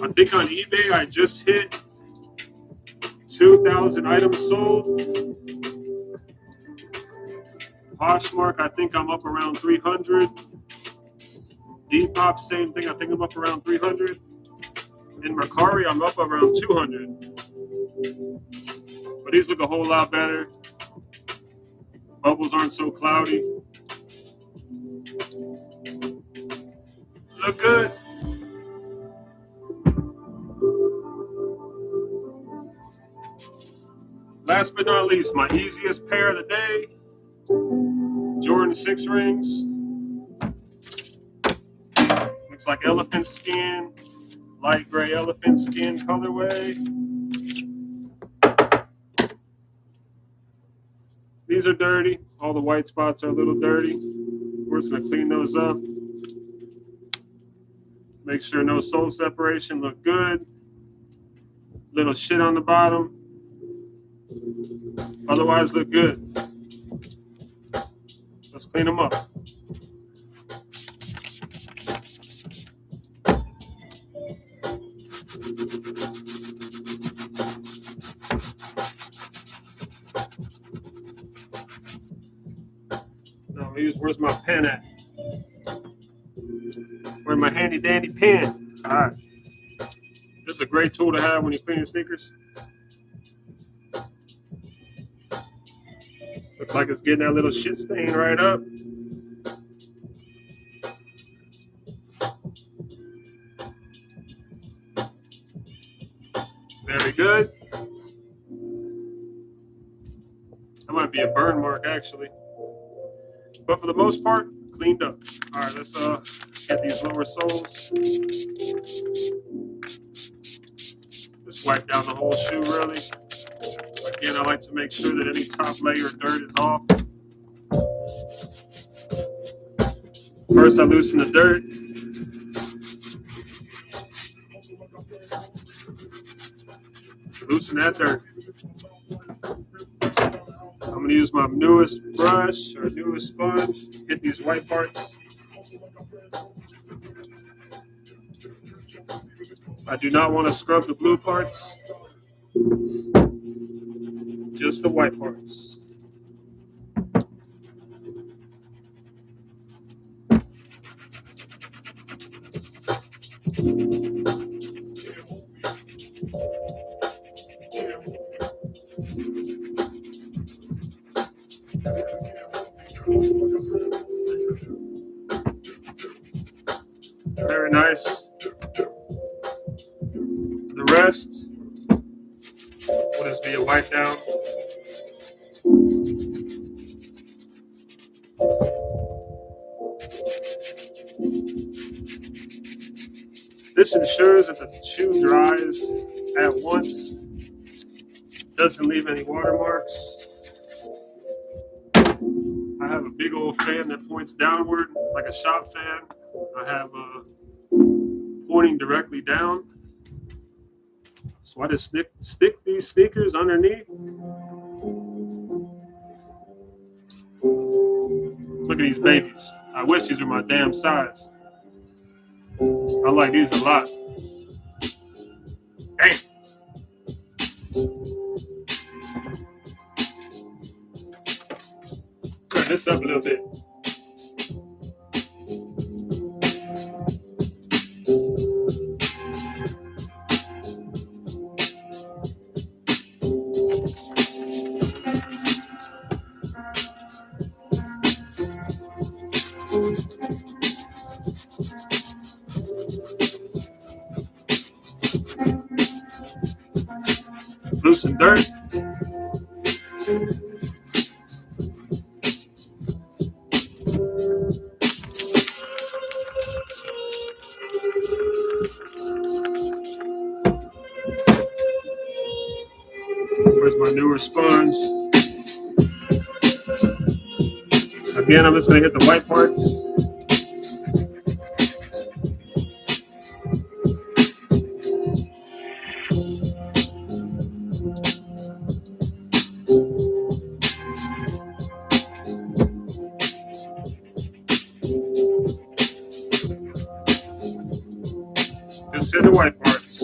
I think on eBay I just hit 2,000 items sold. Poshmark, I think I'm up around 300. Depop, same thing. I think I'm up around 300. In Mercari, I'm up around 200. But these look a whole lot better. Bubbles aren't so cloudy. Look good. Last but not least, my easiest pair of the day. Jordan 6 rings. Looks like elephant skin. Light gray elephant skin colorway. These are dirty. All the white spots are a little dirty. We're just gonna clean those up. Make sure no sole separation. Look good. Little shit on the bottom. Otherwise look good. Let's clean them up. Where's my pen at? Where's my handy dandy pen? All right. This is a great tool to have when you're cleaning sneakers. Looks like it's getting that little shit stain right up. Very good. That might be a burn mark actually. But for the most part, cleaned up. All right, let's get these lower soles. Just wipe down the whole shoe really. Again, I like to make sure that any top layer of dirt is off. First, I loosen the dirt. Loosen that dirt. I'm going to use my newest brush or newest sponge. Hit these white parts. I do not want to scrub the blue parts. Just the white parts. Very nice. The rest will just be a wipe down. This ensures that the shoe dries at once, doesn't leave any watermarks. I have a big old fan that points downward like a shop fan. I have pointing directly down. So I just stick these sneakers underneath. Look at these babies. I wish these were my damn size. I like these a lot. Damn. Turn this up a little bit. Loosen dirt. Where's my newer sponge? Again, I'm just going to hit the white parts. Just hit the white parts.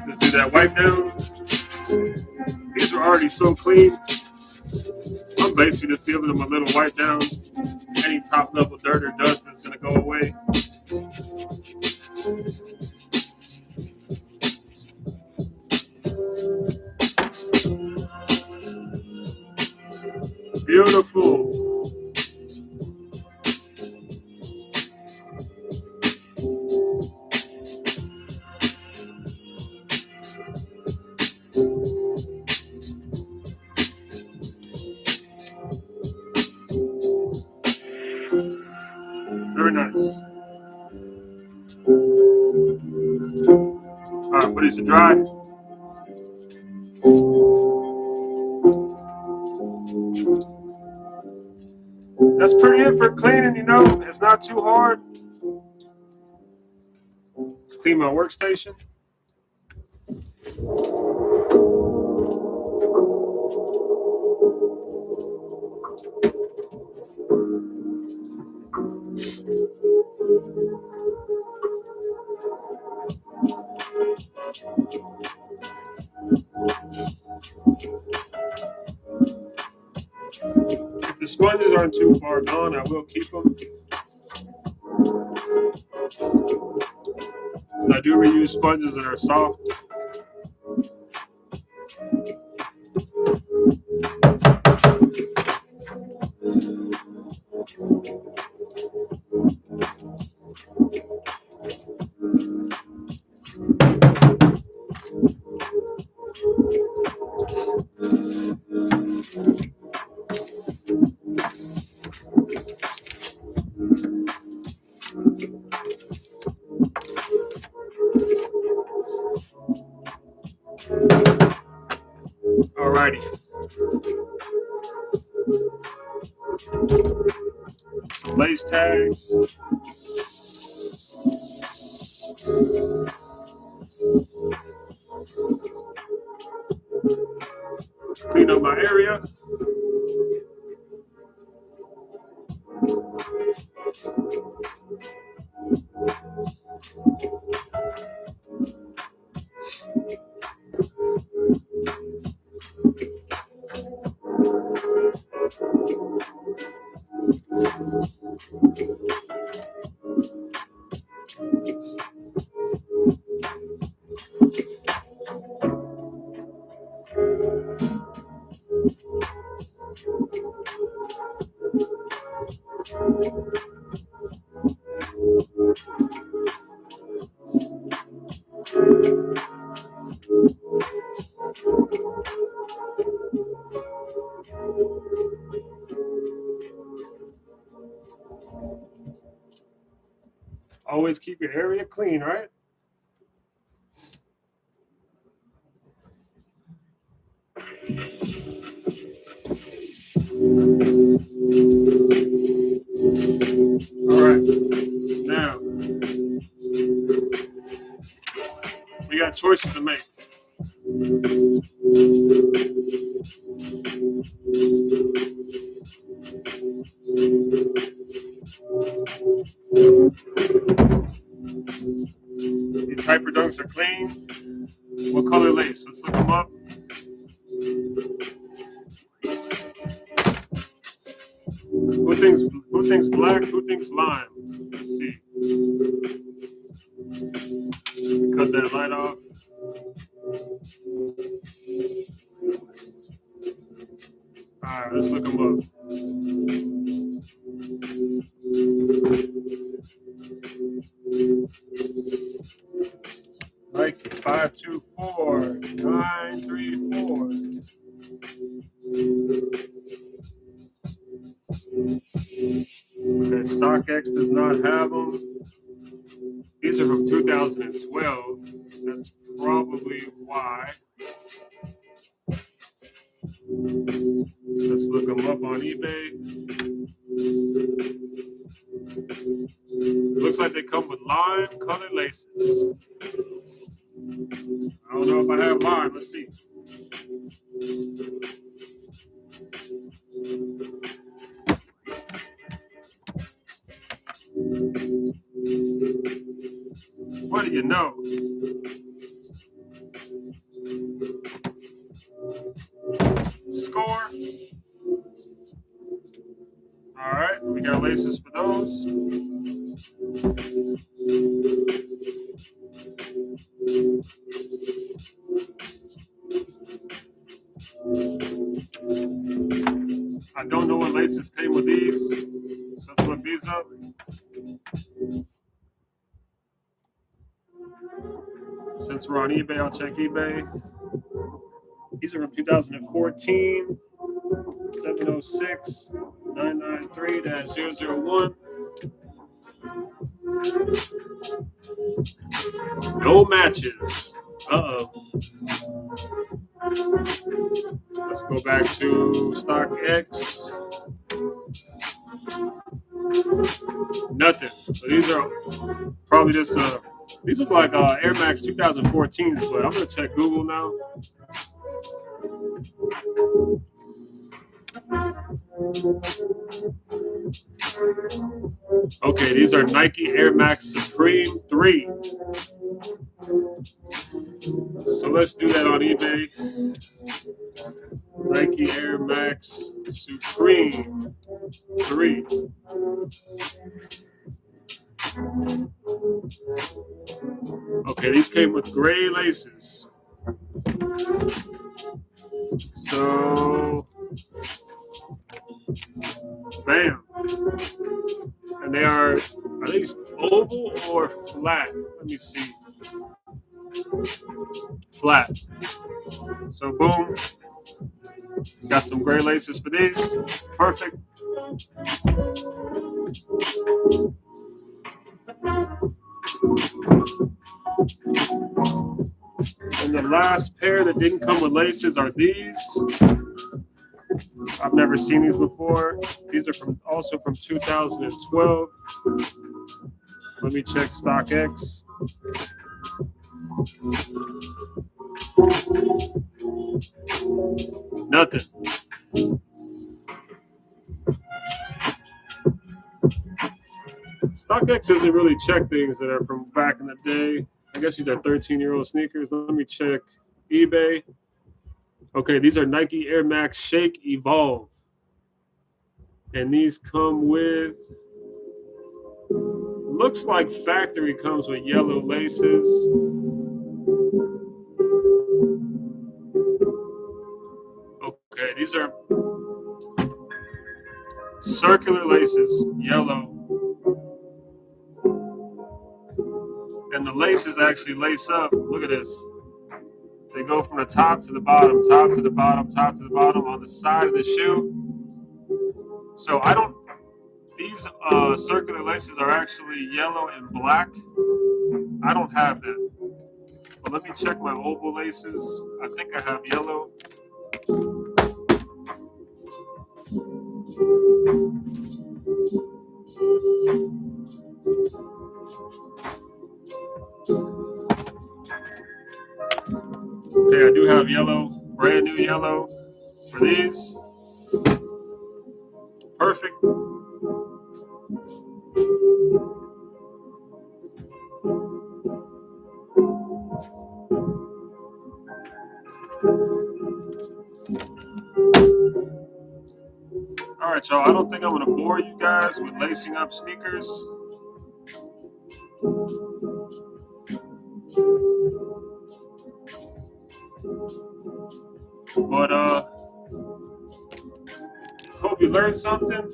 Just do that wipe down. These are already so clean. I'm basically just giving them a little wipe down. Any top level dirt or dust is going to go away. Beautiful. Very nice. All right, put these to dry. That's pretty it for cleaning, you know. It's not too hard to clean my workstation. If the sponges aren't too far gone, I will keep them. I do reuse sponges that are soft. Alrighty. Some lace tags. Clean up my area. always keep your area clean, right? All right, now we got choices to make. These hyper dunks are clean. What color lace? Let's look them up. Who thinks black? Who thinks lime? Let's see. Cut that light off. All right, let's look them up. Nike 524-934. Okay, StockX does not have them. These are from 2012. That's probably why. Let's look them up on eBay. Looks like they come with lime colored laces. I don't know if I have lime. Let's see. What do you know? Score. All right, we got laces for those. I don't know what laces came with these. So let's look these up. Since we're on eBay, I'll check eBay. These are from 2014, 706-993-001. No matches. Uh-oh. Let's go back to StockX. Nothing. So these are probably just, these look like Air Max 2014s, but I'm going to check Google now. Okay, these are Nike Air Max Supreme 3. So let's do that on eBay. Nike Air Max Supreme 3. Okay, these came with gray laces. So, bam. And they are these oval or flat? Let me see. Flat. So, boom. Got some gray laces for these. Perfect. And the last pair that didn't come with laces are these. I've never seen these before. These are also from 2012. Let me check StockX. Nothing. StockX doesn't really check things that are from back in the day. I guess these are 13-year-old sneakers. Let me check eBay. Okay, these are Nike Air Max Shake Evolve. And these come with, looks like factory comes with yellow laces. Okay, these are circular laces, yellow. And the laces actually lace up. Look at this. They go from the top to the bottom, top to the bottom, top to the bottom on the side of the shoe. So I don't These circular laces are actually yellow and black. I don't have that. But let me check my oval laces. I think I have yellow. Okay, I do have yellow, brand new yellow for these. Perfect. All right, y'all. I don't think I'm going to bore you guys with lacing up sneakers. But hope you learned something.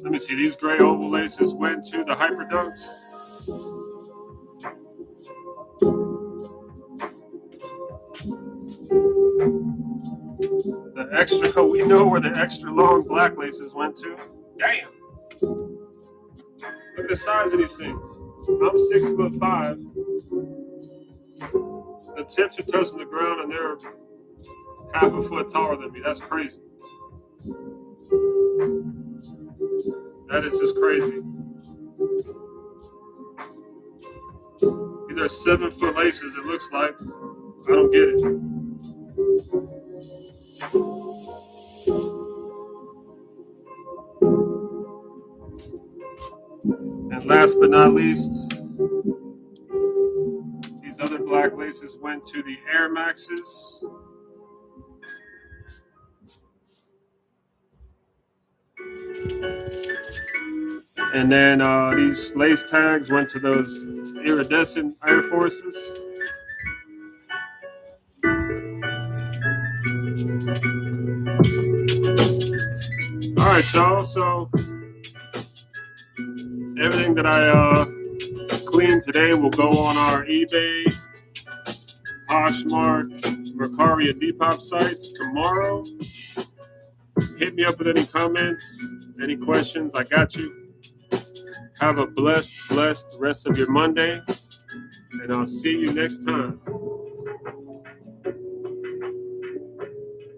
Let me see. These gray oval laces went to the Hyper Dunks. The extra, we know where the extra long black laces went to. Damn. Look at the size of these things. I'm 6'5". The tips are touching the ground and they're half a foot taller than me. That's crazy. That is just crazy. These are 7-foot laces, it looks like. I don't get it. And last but not least, these other black laces went to the Air Maxes. And then these lace tags went to those iridescent Air Forces. All right, y'all. So everything that I cleaned today will go on our eBay, Poshmark, Mercari, and Depop sites tomorrow. Hit me up with any comments, any questions. I got you. Have a blessed rest of your Monday, and I'll see you next time.